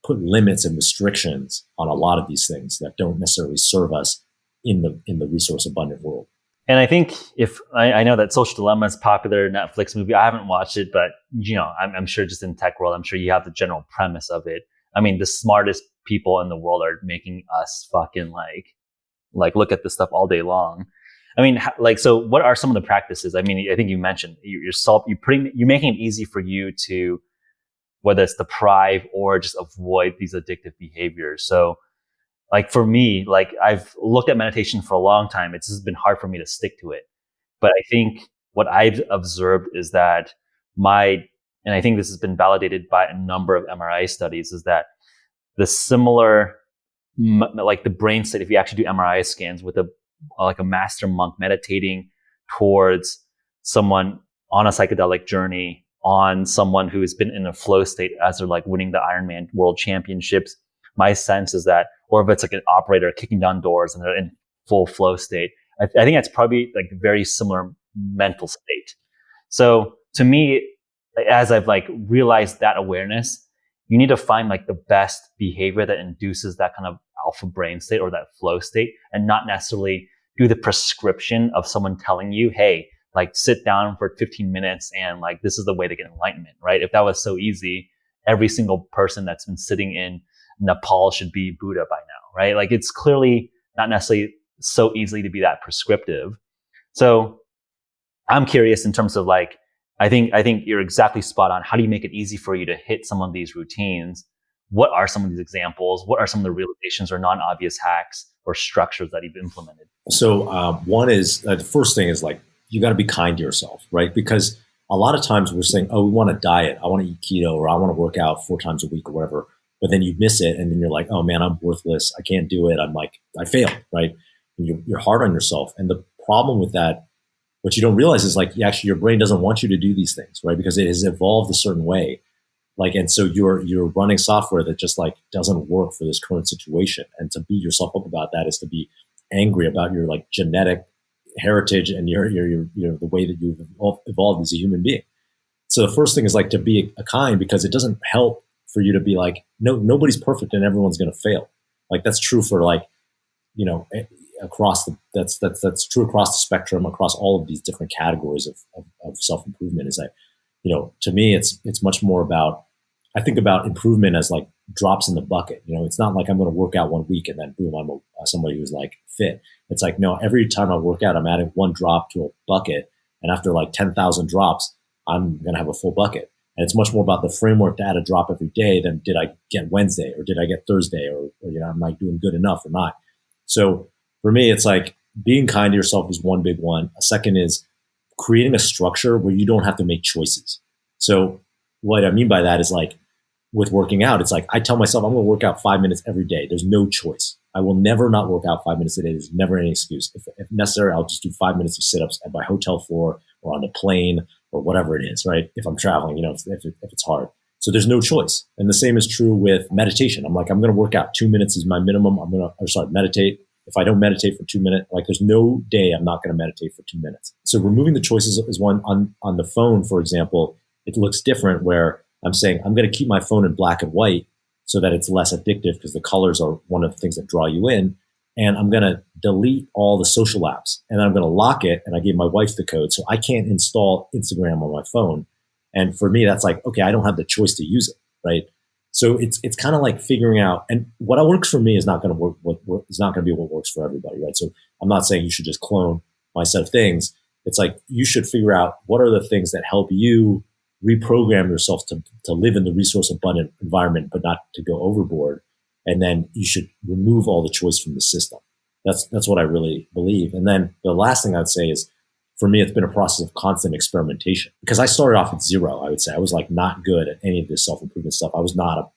put limits and restrictions on a lot of these things that don't necessarily serve us in the resource abundant world. And I think if I know that Social Dilemma is a popular Netflix movie, I haven't watched it, but I'm sure just in tech world, I'm sure you have the general premise of it. I mean, the smartest people in the world are making us fucking like look at this stuff all day long. I mean, so what are some of the practices? I mean, I think you mentioned you're making it easy for you to, whether it's deprive or just avoid these addictive behaviors. So like for me, like I've looked at meditation for a long time. It's just been hard for me to stick to it. But I think what I've observed is that and I think this has been validated by a number of MRI studies, is that the similar, like the brain state, if you actually do MRI scans with like a master monk meditating towards someone on a psychedelic journey, on someone who has been in a flow state as they're like winning the Ironman World Championships, my sense is that, or if it's like an operator kicking down doors and they're in full flow state, I think that's probably like a very similar mental state. So to me, as I've like realized that awareness, you need to find like the best behavior that induces that kind of alpha brain state or that flow state, and not necessarily do the prescription of someone telling you, hey, like sit down for 15 minutes and like this is the way to get enlightenment, right? If that was so easy, every single person that's been sitting in Nepal should be Buddha by now, right? Like it's clearly not necessarily so easily to be that prescriptive. So I'm curious in terms of like, I think you're exactly spot on. How do you make it easy for you to hit some of these routines? What are some of these examples? What are some of the realizations or non-obvious hacks or structures that you've implemented? So one is, the first thing is like, you got to be kind to yourself, right? Because a lot of times we're saying, oh, we want to diet, I want to eat keto, or I want to work out 4 times a week or whatever. But then you miss it. And then you're like, oh man, I'm worthless. I can't do it. I'm like, I failed, right? And you're hard on yourself. And the problem with that, what you don't realize is like, actually, your brain doesn't want you to do these things, right? Because it has evolved a certain way. Like, and so you're running software that just like doesn't work for this current situation. And to beat yourself up about that is to be angry about your like genetic heritage and your the way that you've evolved as a human being. So the first thing is like to be a kind, because it doesn't help for you to be like, nobody's perfect and everyone's going to fail. Like that's true for like, that's true across the spectrum, across all of these different categories of self-improvement. Is that, to me, it's much more about, I think about improvement as like drops in the bucket. It's not like I'm going to work out 1 week and then boom, I'm somebody who's like fit. It's like, no, every time I work out, I'm adding 1 drop to a bucket. And after like 10,000 drops, I'm going to have a full bucket. And it's much more about the framework to add a drop every day than did I get Wednesday or did I get Thursday or am I doing good enough or not? So for me, it's like being kind to yourself is one big one. A second is creating a structure where you don't have to make choices. So what I mean by that is like with working out, it's like I tell myself I'm going to work out 5 minutes every day. There's no choice. I will never not work out 5 minutes a day. There's never any excuse. If necessary, I'll just do 5 minutes of sit-ups at my hotel floor or on the plane or whatever it is, right? If I'm traveling, if it's hard. So there's no choice. And the same is true with meditation. I'm like, I'm going to work out 2 minutes is my minimum. Meditate. If I don't meditate for 2 minutes, like there's no day I'm not going to meditate for 2 minutes. So removing the choices is one. On the phone, for example, it looks different where I'm saying I'm going to keep my phone in black and white so that it's less addictive because the colors are one of the things that draw you in. and I'm going to delete all the social apps, and then I'm going to lock it. And I gave my wife the code, so I can't install Instagram on my phone. And for me, that's like, okay, I don't have the choice to use it, right? So it's kind of like figuring out, and what works for me is not going to work. What is not going to be what works for everybody, right? So I'm not saying you should just clone my set of things. It's like you should figure out what are the things that help you reprogram yourself to live in the resource abundant environment, but not to go overboard. And then you should remove all the choice from the system. That's what I really believe. And then the last thing I'd say is, for me, it's been a process of constant experimentation, because I started off at zero. I would say I was like not good at any of this self-improvement stuff. I was not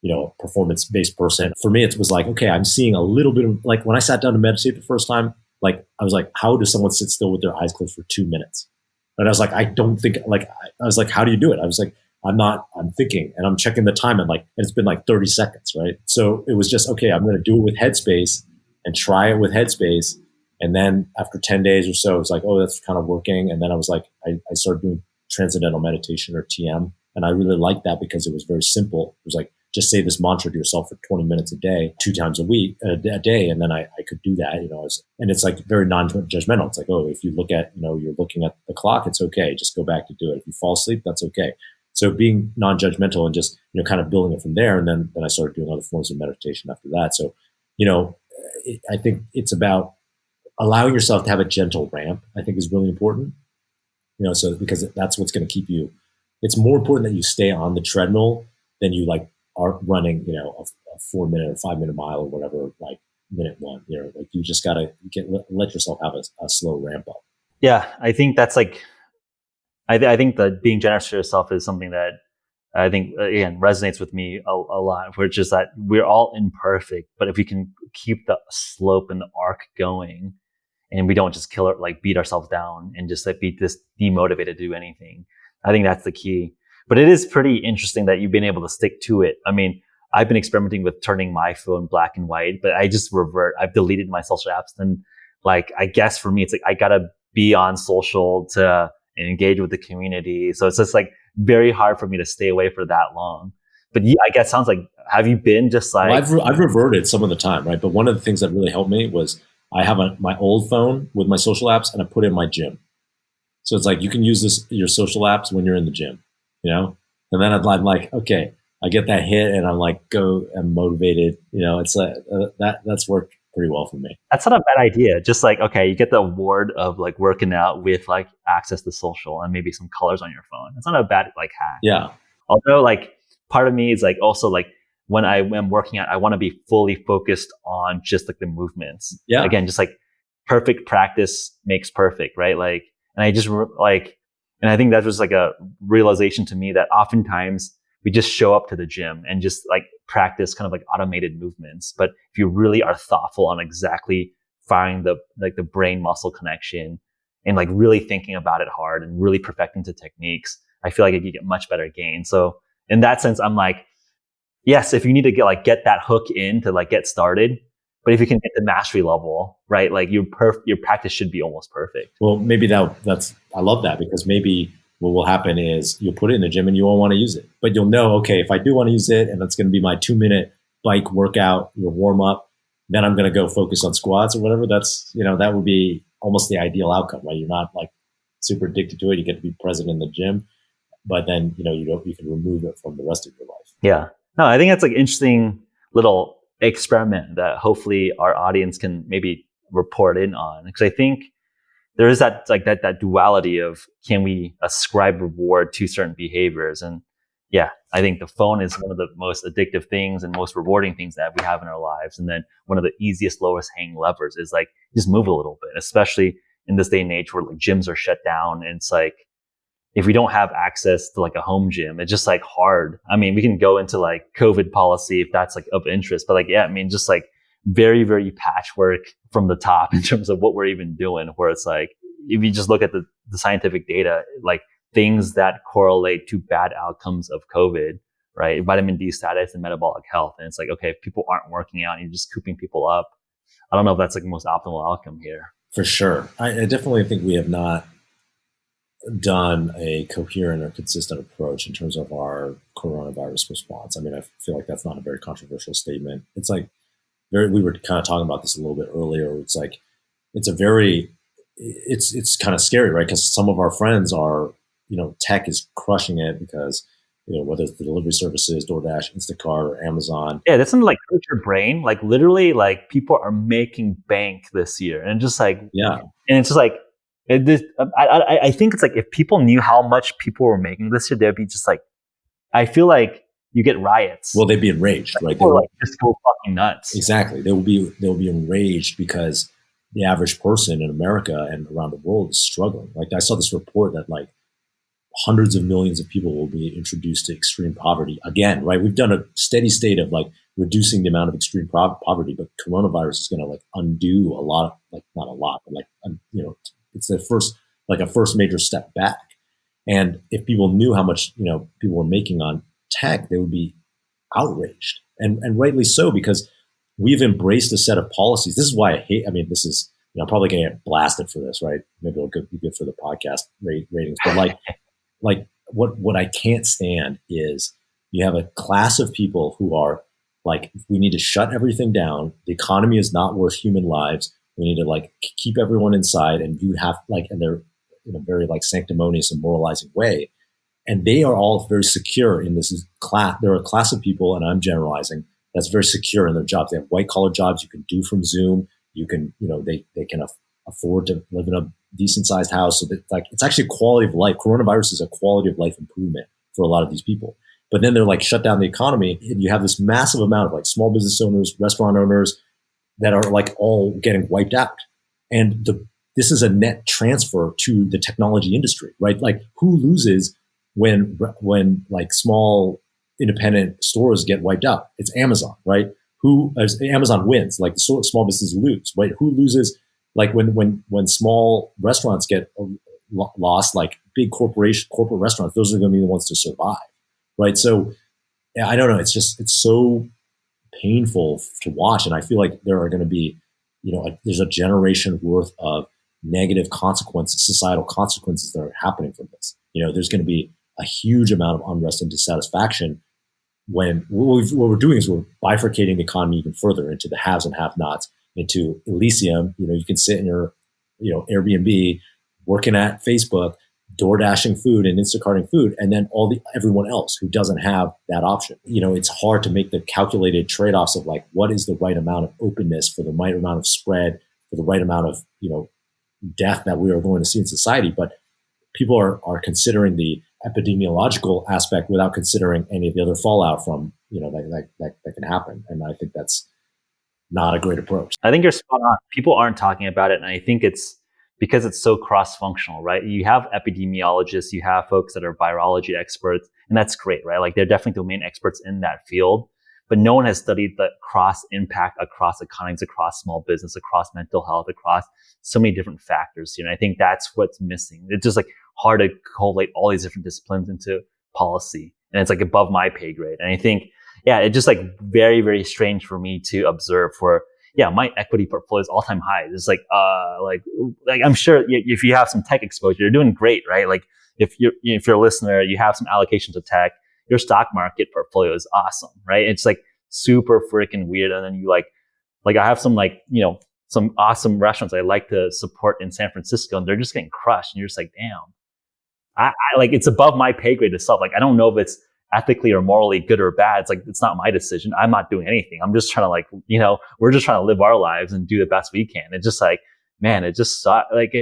a performance-based person. For me, it was like, okay, I'm seeing a little bit of, like, when I sat down to meditate the first time, like I was like, how does someone sit still with their eyes closed for 2 minutes? And I was like, I don't think, like, I was like, how do you do it? I was like, I'm thinking, and I'm checking the time, and it's been like 30 seconds, right? So it was just, okay, I'm going to do it with Headspace and try it with Headspace. And then after 10 days or so, it was like, oh, that's kind of working. And then I was like, I started doing transcendental meditation, or TM. And I really liked that because it was very simple. It was like, just say this mantra to yourself for 20 minutes a day, 2 times a day. And then I could do that, and it's like very non-judgmental. It's like, oh, if you look at, you're looking at the clock, it's okay. Just go back to do it. If you fall asleep, that's okay. So being non-judgmental and just, kind of building it from there. And then I started doing other forms of meditation after that. So, I think it's about allowing yourself to have a gentle ramp, I think, is really important, so because that's what's going to keep you. It's more important that you stay on the treadmill than you are running, a 4-minute or 5-minute mile or whatever, like minute one, like you just got to let yourself have a slow ramp up. Yeah. I think that's like, I think that being generous to yourself is something that I think, again, resonates with me a lot, which is that we're all imperfect, but if we can keep the slope and the arc going, and we don't just kill it, like beat ourselves down and just like be this demotivated to do anything, I think that's the key. But it is pretty interesting that you've been able to stick to it. I mean, I've been experimenting with turning my phone black and white, but I just revert. I've deleted my social apps. And like, I guess for me, it's like, I gotta be on social to engage with the community. So it's just like very hard for me to stay away for that long. But yeah, I guess sounds like, have you been just like... Well, I've reverted some of the time, right? But one of the things that really helped me was I have my old phone with my social apps, and I put it in my gym. So it's like, you can use your social apps when you're in the gym, and then I'm like, okay, I get that hit and I'm like, I'm motivated. It's like, that's worked pretty well for me. That's not a bad idea. Just like, okay, you get the award of like working out with like access to social and maybe some colors on your phone. It's not a bad like hack. Yeah. Although like part of me is like also like, when I am working out, I want to be fully focused on just like the movements. Yeah. Again, just like perfect practice makes perfect, right? Like, and I just and I think that was like a realization to me that oftentimes we just show up to the gym and just like practice kind of like automated movements. But if you really are thoughtful on exactly firing the brain muscle connection and like really thinking about it hard and really perfecting the techniques, I feel like you get much better gain. So in that sense, I'm like, yes, if you need to get that hook in to like get started, but if you can get the mastery level, right, like your practice should be almost perfect. Well, maybe that's I love that, because maybe what will happen is you'll put it in the gym and you won't want to use it, but you'll know, okay, if I do want to use it and that's going to be my 2-minute bike workout, your warm up, then I'm going to go focus on squats or whatever. That's that would be almost the ideal outcome, right? You're not like super addicted to it. You get to be present in the gym, but then you can remove it from the rest of your life. Yeah. No, I think that's like interesting little experiment that hopefully our audience can maybe report in on. Because I think there is that duality of, can we ascribe reward to certain behaviors? And yeah, I think the phone is one of the most addictive things and most rewarding things that we have in our lives. And then one of the easiest, lowest hanging levers is like, just move a little bit, especially in this day and age where like gyms are shut down. And it's like, if we don't have access to like a home gym, it's just like hard. I mean, we can go into like COVID policy if that's like of interest, but like, yeah, I mean, just like very, very patchwork from the top in terms of what we're even doing, where it's like, if you just look at the scientific data, like things that correlate to bad outcomes of COVID, right? Vitamin D status and metabolic health. And it's like, okay, if people aren't working out and you're just cooping people up, I don't know if that's like the most optimal outcome here. For sure. I definitely think we have not done a coherent or consistent approach in terms of our coronavirus response. I mean, I feel like that's not a very controversial statement. It's like, we were kind of talking about this a little bit earlier. It's like, it's kind of scary, right? Because some of our friends are, tech is crushing it because, whether it's the delivery services, DoorDash, Instacart, or Amazon. Yeah, that's something like hurt your brain. Like literally, like people are making bank this year, and just like, Yeah. and it's just like, I think it's like if people knew how much people were making this year, they'd be just like, I feel like you get riots. Well, they'd be enraged, right? People like just go fucking nuts. Exactly. They'll be enraged because the average person in America and around the world is struggling. Like I saw this report that like hundreds of millions of people will be introduced to extreme poverty again, right? We've done a steady state of like reducing the amount of extreme poverty, but coronavirus is going to like undo a lot of, like not a lot, but like, it's the first major step back. And if people knew how much, people were making on tech, they would be outraged, and rightly so, because we've embraced a set of policies. This is why this is, I'm probably going to get blasted for this, right? Maybe it'll be good for the podcast ratings, but like what I can't stand is you have a class of people who are like, we need to shut everything down. The economy is not worth human lives. We need to like keep everyone inside, and you have like, and they're in a very like sanctimonious and moralizing way. And they are all very secure in this class. There are a class of people, and I'm generalizing, that's very secure in their jobs. They have white collar jobs you can do from Zoom. You can, they can afford to live in a decent sized house. So that like, it's actually quality of life. Coronavirus is a quality of life improvement for a lot of these people. But then they're like shut down the economy, and you have this massive amount of like small business owners, restaurant owners that are like all getting wiped out. And this is a net transfer to the technology industry, right? Like who loses when like small independent stores get wiped out? It's Amazon, right? Amazon wins, like the small businesses lose, right? Who loses? Like when small restaurants get lost, like big corporate restaurants, those are going to be the ones to survive, right? So I don't know. It's so painful to watch, and I feel like there are going to be, there's a generation worth of negative consequences, societal consequences that are happening from this. There's going to be a huge amount of unrest and dissatisfaction when what we're doing is we're bifurcating the economy even further into the haves and have-nots, into Elysium. You can sit in your, Airbnb, working at Facebook, door dashing food and Instacarting food, and then everyone else who doesn't have that option. It's hard to make the calculated trade-offs of like, what is the right amount of openness for the right amount of spread, for the right amount of, death that we are going to see in society. But people are considering the epidemiological aspect without considering any of the other fallout from, that can happen. And I think that's not a great approach. I think you're spot on. People aren't talking about it. And I think it's because it's so cross-functional, right? You have epidemiologists, you have folks that are virology experts, and that's great, right? Like they're definitely domain experts in that field, but no one has studied the cross impact across economies, across small business, across mental health, across so many different factors. I think that's what's missing. It's just like hard to collate all these different disciplines into policy, and it's like above my pay grade. And I think, it's just like very, very strange for me to observe my equity portfolio is all-time high. It's like I'm sure if you have some tech exposure, you're doing great, right? Like if you're a listener, you have some allocations to tech, your stock market portfolio is awesome, right? It's like super freaking weird. And then you like I have some some awesome restaurants I like to support in San Francisco, and they're just getting crushed. And you're just like, damn, I like, it's above my pay grade itself. Like, I don't know if it's ethically or morally good or bad. It's like, it's not my decision. I'm not doing anything. I'm just trying to we're just trying to live our lives and do the best we can. It's just like, man, it just sucks. Like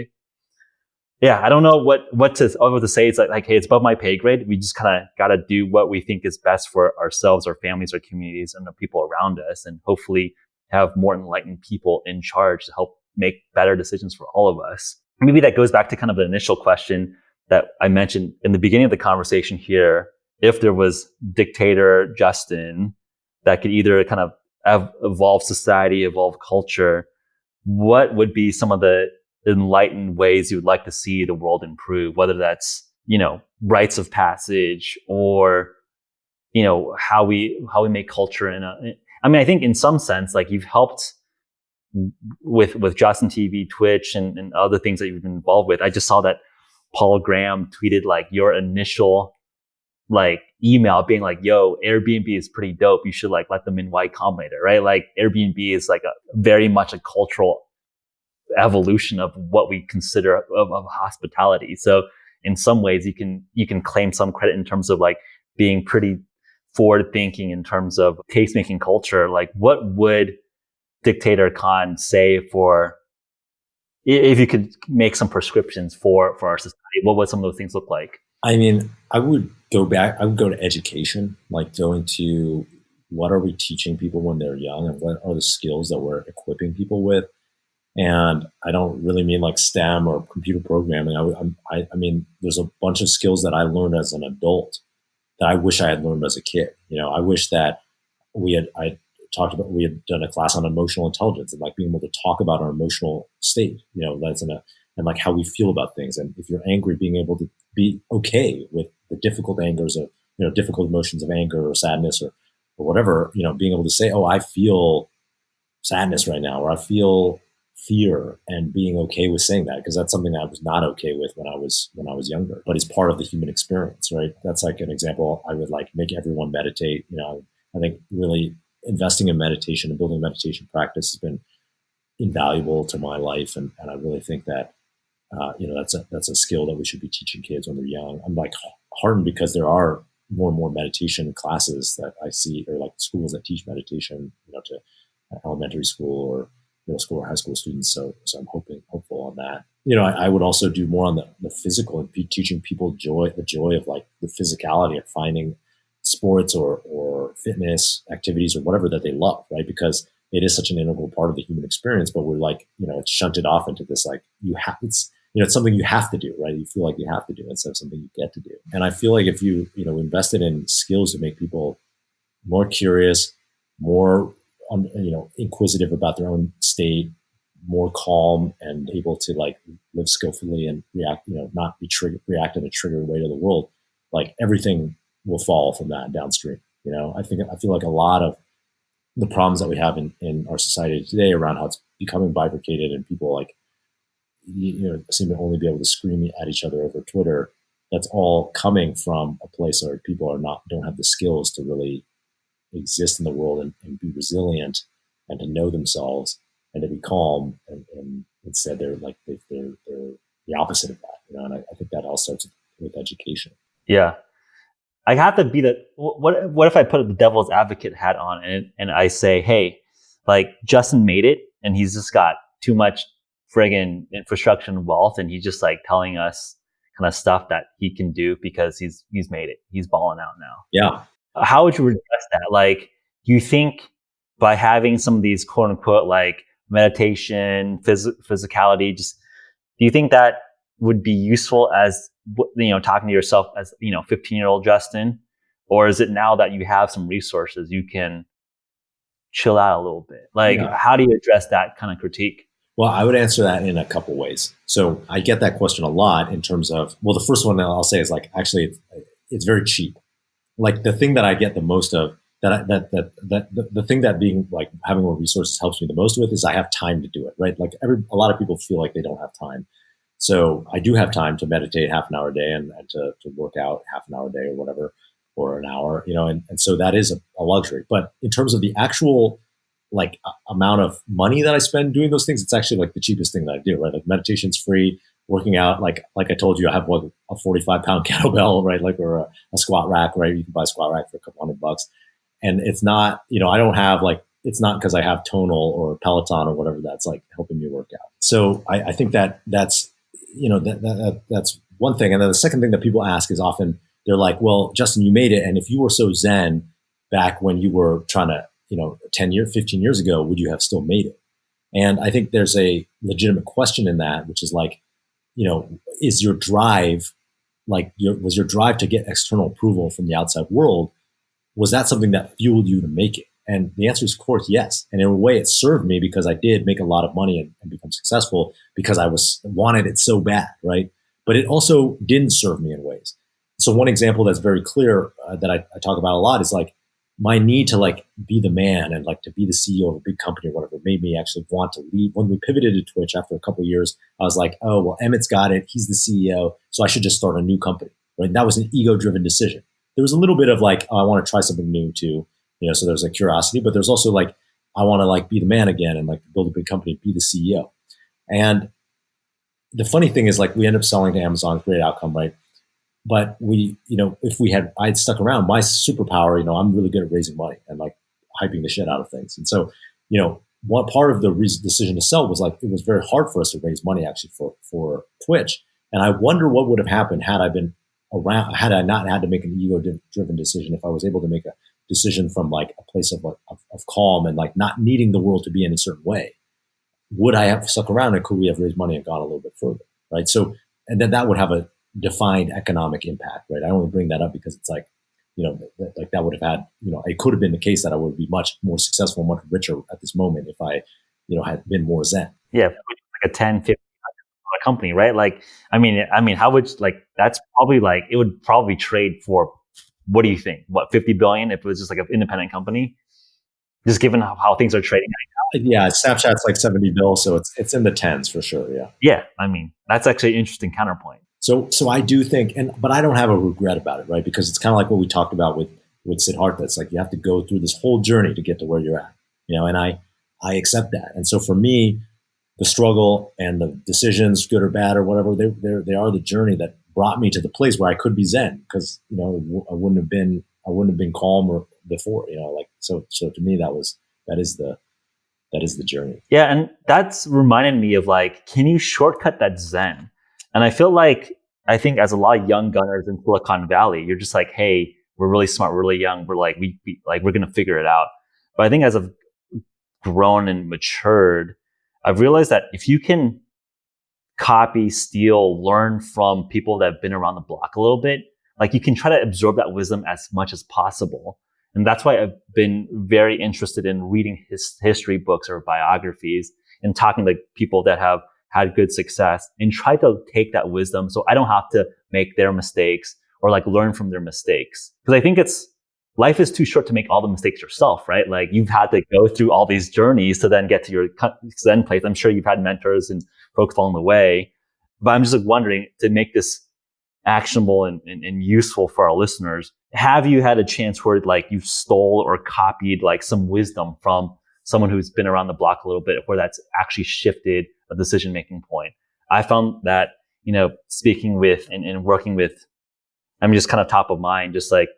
I don't know what to say. It's like, hey, it's above my pay grade. We just kind of got to do what we think is best for ourselves, our families, our communities, and the people around us, and hopefully have more enlightened people in charge to help make better decisions for all of us. Maybe that goes back to kind of the initial question that I mentioned in the beginning of the conversation here. If there was dictator Justin that could either kind of evolve society, evolve culture, what would be some of the enlightened ways you would like to see the world improve? Whether that's, rites of passage, or, how we make culture I think in some sense, like you've helped with Justin TV, Twitch, and other things that you've been involved with. I just saw that Paul Graham tweeted like your initial like email being like, yo, Airbnb is pretty dope. You should like let them in Y Combinator, right? Like Airbnb is like a very much a cultural evolution of what we consider of hospitality. So in some ways you can claim some credit in terms of like being pretty forward thinking in terms of taste making culture. Like what would Dictator Khan say for, if you could make some prescriptions for our society, what would some of those things look like? I mean, I would go back, I would go to education, like going to what are we teaching people when they're young and what are the skills that we're equipping people with. And I don't really mean like STEM or computer programming. I mean, there's a bunch of skills that I learned as an adult that I wish I had learned as a kid. You know, I wish that we had done a class on emotional intelligence and like being able to talk about our emotional state, you know, and like how we feel about things. And if you're angry, being able to be okay with the difficult angers of, you know, difficult emotions of anger or sadness or whatever, you know, being able to say, oh, I feel sadness right now, or I feel fear, and being okay with saying that, because that's something that I was not okay with when I was younger, but it's part of the human experience, right? That's like an example. I would like make everyone meditate. You know, I think really investing in meditation and building a meditation practice has been invaluable to my life, and I really think that you know, that's a skill that we should be teaching kids when they're young. I'm like heartened because there are more and more meditation classes that I see, or like schools that teach meditation, you know, to elementary school or middle school or high school students. So I'm hopeful on that. You know, I would also do more on the physical and teaching people the joy of like the physicality of finding sports or fitness activities or whatever that they love, right? Because it is such an integral part of the human experience, but we're like, you know, it's shunted off into this, like it's something you have to do, right? You feel like you have to do instead of something you get to do. And I feel like if you invested in skills to make people more curious, more inquisitive about their own state, more calm and able to like live skillfully and react, not be react in a triggered way to the world, like everything will fall from that downstream. I feel like a lot of the problems that we have in our society today around how it's becoming bifurcated and people like, seem to only be able to scream at each other over Twitter. That's all coming from a place where people don't have the skills to really exist in the world and be resilient and to know themselves and to be calm. And instead they're the opposite of that, and I think that all starts with education. Yeah. I have to be what if I put the devil's advocate hat on and I say, hey, like Justin made it and he's just got too much friggin' infrastructure and wealth and he's just like telling us kind of stuff that he can do because he's made it. He's balling out now. Yeah. How would you address that? Like, do you think by having some of these quote unquote like meditation, physicality, do you think that would be useful as, talking to yourself as, 15-year-old Justin? Or is it now that you have some resources, you can chill out a little bit? Like, How do you address that kind of critique? Well, I would answer that in a couple ways. So I get that question a lot in terms of, well, the first one I'll say is like, actually, it's very cheap. Like the thing that I get the most of, the thing that being like having more resources helps me the most with is I have time to do it, right? Like a lot of people feel like they don't have time. So I do have time to meditate half an hour a day and to work out half an hour a day or whatever, or an hour, and so that is a luxury. But in terms of the actual like amount of money that I spend doing those things, it's actually like the cheapest thing that I do, right? Like meditation's free, working out, like I told you, I have a 45-pound kettlebell, right? Like, or a squat rack, right? You can buy a squat rack for a couple $100. And it's not, I don't have like, it's not because I have Tonal or Peloton or whatever that's like helping me work out. So I think that's one thing. And then the second thing that people ask is often they're like, well, Justin, you made it. And if you were so Zen back when you were trying to, 15 years ago, would you have still made it? And I think there's a legitimate question in that, which is like, is your drive, was your drive to get external approval from the outside world? Was that something that fueled you to make it? And the answer is, of course, yes. And in a way, it served me because I did make a lot of money and become successful because I wanted it so bad, right? But it also didn't serve me in ways. So one example that's very clear that I talk about a lot is like my need to like be the man and like to be the CEO of a big company or whatever made me actually want to leave. When we pivoted to Twitch after a couple of years, I was like, oh, well, Emmett's got it. He's the CEO. So I should just start a new company, right? And that was an ego-driven decision. there was a little bit of like, oh, I want to try something new too, so there's a curiosity, but there's also like, I want to like be the man again and like build a big company, be the CEO. And the funny thing is like, we end up selling to Amazon, great outcome, right? But we, if I'd stuck around, my superpower, I'm really good at raising money and like hyping the shit out of things. And so, one part of the decision to sell was like, it was very hard for us to raise money actually for Twitch. And I wonder what would have happened had I been around, had I not had to make an ego-driven decision, if I was able to make a decision from like a place of calm and like not needing the world to be in a certain way. Would I have stuck around and could we have raised money and gone a little bit further, right? So, and then that would have a defined economic impact, right? I only bring that up because it's like, that would have had, it could have been the case that I would be much more successful, much richer at this moment if I, had been more zen. Yeah, like a 10, 15 company, right? Like, I mean, how would that's probably like, it would probably trade for, what do you think? What, 50 billion if it was just like an independent company? Just given how things are trading right now. Yeah, Snapchat's like 70 bill, so it's in the tens for sure. Yeah. Yeah, I mean, that's actually an interesting counterpoint. So I do think, but I don't have a regret about it, right? Because it's kind of like what we talked about with Siddhartha. It's like you have to go through this whole journey to get to where you're at, and I accept that. And so for me, the struggle and the decisions, good or bad or whatever, they are the journey that brought me to the place where I could be zen, because I wouldn't have been calm or before, so to me that is the journey. Yeah, and that's reminded me of like, can you shortcut that zen? And I feel like, I think as a lot of young gunners in Silicon Valley, you're just like, hey, we're really smart, we're really young, we're like, we're gonna figure it out. But I think as I've grown and matured, I've realized that if you can copy, steal, learn from people that have been around the block a little bit, like you can try to absorb that wisdom as much as possible. And that's why I've been very interested in reading history books or biographies and talking to people that have had good success and try to take that wisdom so I don't have to make their mistakes or like learn from their mistakes. Because I think life is too short to make all the mistakes yourself, right? Like you've had to go through all these journeys to then get to your zen place. I'm sure you've had mentors and folks along the way, but I'm just like wondering, to make this actionable and useful for our listeners, have you had a chance where like you stole or copied like some wisdom from someone who's been around the block a little bit, where that's actually shifted a decision-making point? I found that, speaking with and working with, I'm just kind of top of mind, just like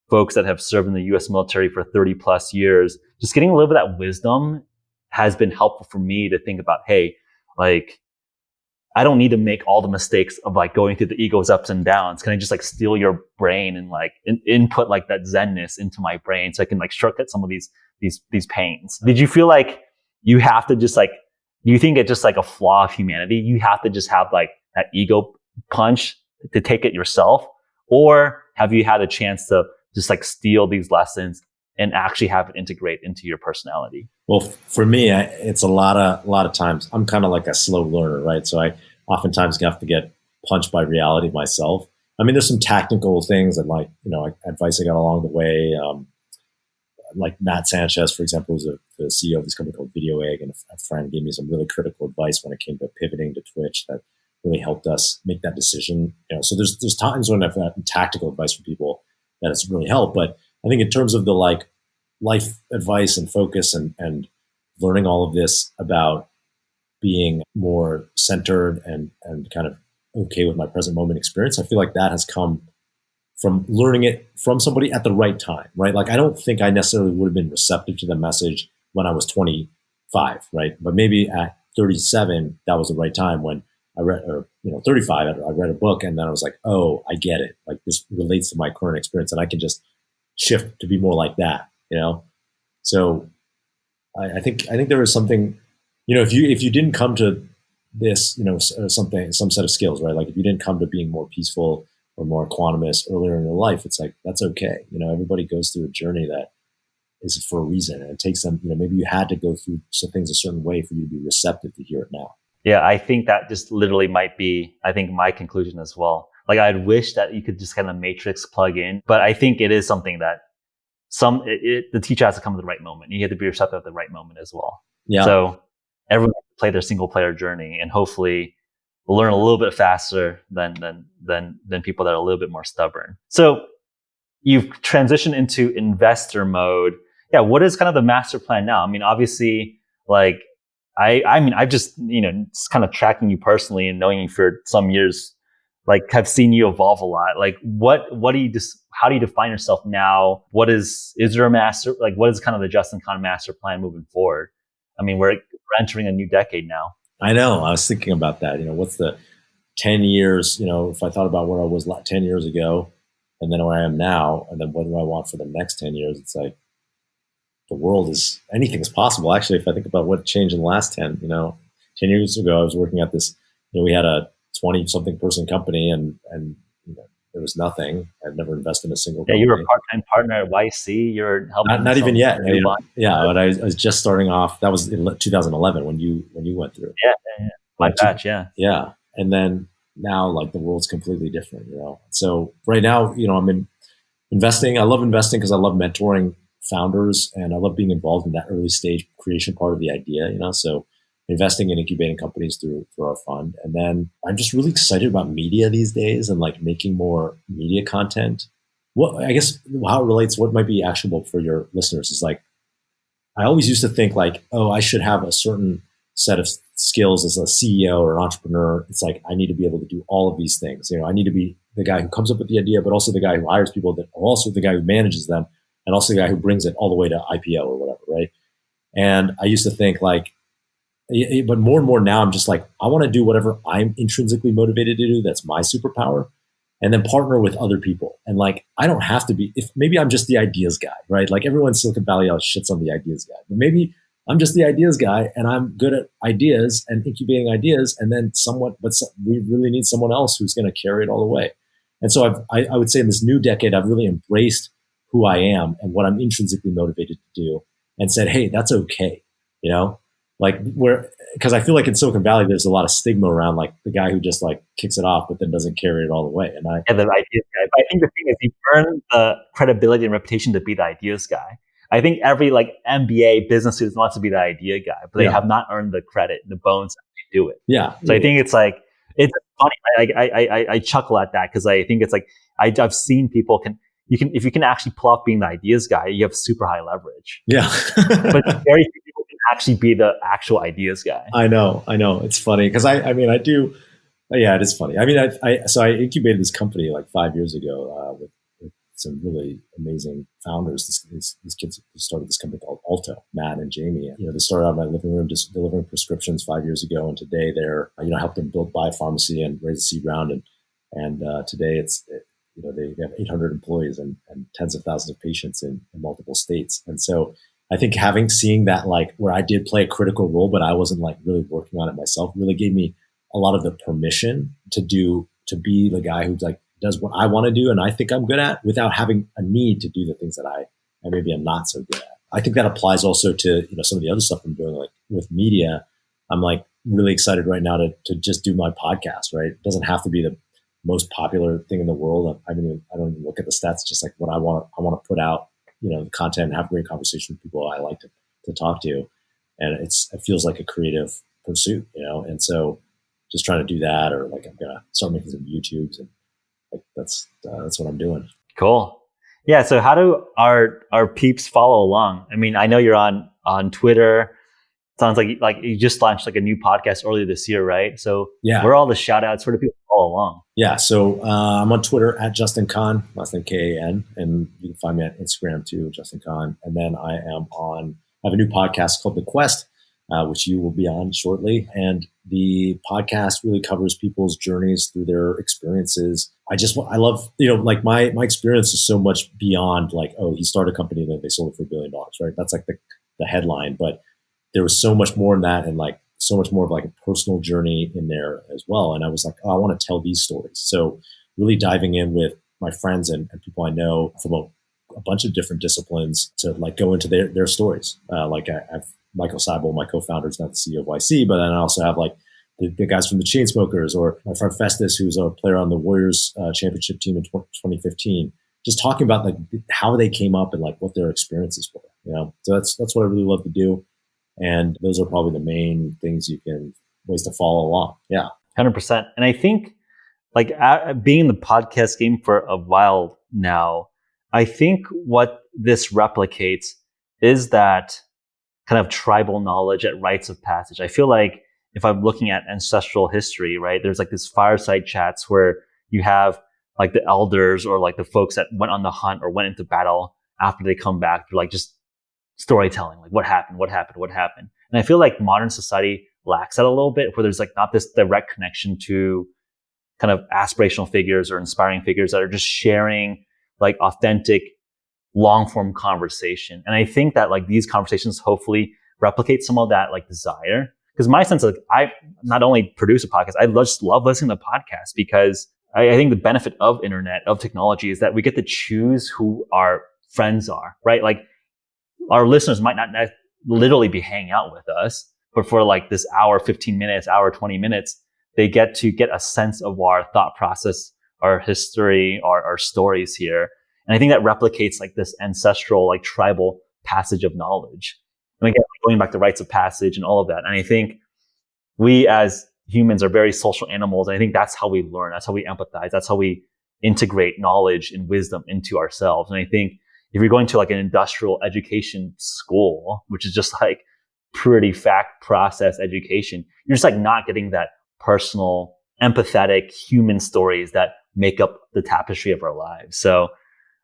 folks that have served in the US military for 30 plus years, just getting a little bit of that wisdom has been helpful for me to think about, hey, like, I don't need to make all the mistakes of like going through the ego's ups and downs. Can I just like steal your brain and like input like that zenness into my brain so I can like shortcut some of these pains? Did you feel like you have to just like, do you think it's just like a flaw of humanity? You have to just have like that ego punch to take it yourself? Or have you had a chance to just like steal these lessons and actually have it integrate into your personality? Well, for me, it's a lot of times I'm kind of like a slow learner, right? So I oftentimes have to get punched by reality myself. I mean, there's some tactical things and like, advice I got along the way. Like Matt Sanchez, for example, who's the CEO of this company called Video Egg, and a friend gave me some really critical advice when it came to pivoting to Twitch that really helped us make that decision. So there's times when I've had tactical advice from people that it's really helped. But I think in terms of the like life advice and focus and learning all of this about being more centered and kind of okay with my present moment experience, I feel like that has come from learning it from somebody at the right time, right? Like, I don't think I necessarily would have been receptive to the message when I was 25, right? But maybe at 37, that was the right time when I read, or 35, I read a book and then I was like, oh, I get it. Like, this relates to my current experience and I can just shift to be more like that, So I think there is something, if you didn't come to this, some set of skills, right? Like if you didn't come to being more peaceful or more autonomous earlier in your life, it's like, that's okay. Everybody goes through a journey that is for a reason, and it takes them, maybe you had to go through some things a certain way for you to be receptive to hear it now. Yeah, I think that just literally might be, I think, my conclusion as well. Like, I'd wish that you could just kind of matrix plug in, but I think it is something that the teacher has to come at the right moment. You have to be receptive at the right moment as well. Yeah. So everyone has to play their single player journey and hopefully learn a little bit faster than people that are a little bit more stubborn. So you've transitioned into investor mode. Yeah. What is kind of the master plan now? I mean, obviously, like, I mean, I've just, just kind of tracking you personally and knowing you for some years, like, have seen you evolve a lot. Like, what do you just, how do you define yourself now? Is there a master, like, what is kind of the Justin Kan master plan moving forward? I mean, we're entering a new decade now. I know. I was thinking about that. What's the 10 years, if I thought about where I was 10 years ago and then where I am now, and then what do I want for the next 10 years? It's like the world is, anything is possible. Actually, if I think about what changed in the last 10 years ago, I was working at this, we had a 20 something person company and there was nothing. I'd never invested in a single company. Yeah, you were a part-time partner at YC. You're helping. Not even yet. But I was just starting off. That was in 2011 when you went through. Yeah. My batch, yeah. Yeah. And then now, like, the world's completely different, So right now, I'm investing. I love investing because I love mentoring founders and I love being involved in that early stage creation part of the idea, So investing in incubating companies through our fund. And then I'm just really excited about media these days and like making more media content. Well, I guess how it relates, what might be actionable for your listeners is like, I always used to think like, oh, I should have a certain set of skills as a CEO or an entrepreneur. It's like, I need to be able to do all of these things. I need to be the guy who comes up with the idea, but also the guy who hires people, that also the guy who manages them, and also the guy who brings it all the way to IPO or whatever, right? And I used to think like, but more and more now, I'm just like, I want to do whatever I'm intrinsically motivated to do. That's my superpower. And then partner with other people. And like, I don't have to be, if maybe I'm just the ideas guy, right? Like everyone in Silicon Valley always shits on the ideas guy, but maybe I'm just the ideas guy and I'm good at ideas and incubating ideas. And then we really need someone else who's going to carry it all the way. And so I would say in this new decade, I've really embraced who I am and what I'm intrinsically motivated to do and said, hey, that's okay. Like because I feel like in Silicon Valley, there's a lot of stigma around like the guy who just like kicks it off, but then doesn't carry it all the way. And the ideas guy. But I think the thing is, you earn the credibility and reputation to be the ideas guy. I think every like MBA business student wants to be the idea guy, but they have not earned the credit, the bones to do it. Yeah. So I think it's like, it's funny. I chuckle at that because I think it's like, I've seen people if you can actually pull off being the ideas guy, you have super high leverage. Yeah. But very few people can actually be the actual ideas guy. I know. It's funny because I do. Yeah, it is funny. I mean, I incubated this company like 5 years ago with some really amazing founders. These kids started this company called Alto, Matt and Jamie. They started out in my living room just delivering prescriptions 5 years ago, and today they're I helped them build biopharmacy and raise a seed round, and today they have 800 employees and tens of thousands of patients in multiple states. And so I think seeing that like where I did play a critical role, but I wasn't like really working on it myself, really gave me a lot of the permission to be the guy who's like does what I want to do and I think I'm good at without having a need to do the things that I maybe I'm not so good at. I think that applies also to some of the other stuff I'm doing, like with media. I'm like really excited right now to just do my podcast, right? It doesn't have to be the most popular thing in the world. I don't even look at the stats, just like what I want to put out, the content and have great conversation with people I like to talk to. And it feels like a creative pursuit, and so just trying to do that, or like I'm going to start making some YouTubes, and like that's what I'm doing. Cool. Yeah. So how do our peeps follow along? I mean, I know you're on Twitter. Sounds like you just launched like a new podcast earlier this year, right? So yeah, where are all the shout outs? Where do people follow along? Yeah. So I'm on Twitter at Justin Kan, last name Kan, and you can find me on Instagram too, Justin Kan. And then I have a new podcast called The Quest, which you will be on shortly. And the podcast really covers people's journeys through their experiences. I love, like my experience is so much beyond like, oh, he started a company and then they sold it for $1 billion, right? That's like the headline, but there was so much more in that, and like so much more of like a personal journey in there as well. And I was like, oh, I want to tell these stories. So really diving in with my friends and people I know from a bunch of different disciplines to like go into their stories. Like I have Michael Seibel, my co-founder, is not the CEO of YC, but then I also have like the guys from the Chainsmokers, or my friend Festus, who's a player on the Warriors championship team in 2015, just talking about like how they came up and like what their experiences were, So that's what I really love to do. And those are probably the main things ways to follow along. Yeah. 100%. And I think like being in the podcast game for a while now, I think what this replicates is that kind of tribal knowledge at rites of passage. I feel like if I'm looking at ancestral history, right, there's like this fireside chats where you have like the elders or like the folks that went on the hunt or went into battle. After they come back, they're like just storytelling, like what happened. And I feel like modern society lacks that a little bit, where there's like not this direct connection to kind of aspirational figures or inspiring figures that are just sharing like authentic long form conversation. And I think that like these conversations hopefully replicate some of that like desire. Because my sense of I not only produce a podcast, I just love listening to podcasts, because I think the benefit of internet, of technology, is that we get to choose who our friends are, right? Like our listeners might not literally be hanging out with us, but for like this hour, 15 minutes, hour, 20 minutes, they get to get a sense of our thought process, our history, our stories here. And I think that replicates like this ancestral, like tribal passage of knowledge. And again, going back to rites of passage and all of that. And I think we as humans are very social animals. And I think that's how we learn. That's how we empathize. That's how we integrate knowledge and wisdom into ourselves. And I think if you're going to like an industrial education school, which is just like pretty fact process education, you're just like not getting that personal, empathetic human stories that make up the tapestry of our lives. So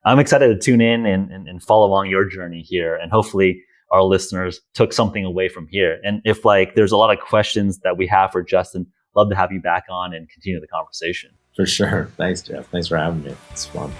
I'm excited to tune in and follow along your journey here. And hopefully our listeners took something away from here. And if like there's a lot of questions that we have for Justin, love to have you back on and continue the conversation. For sure. Thanks, Geoff. Thanks for having me. It's fun.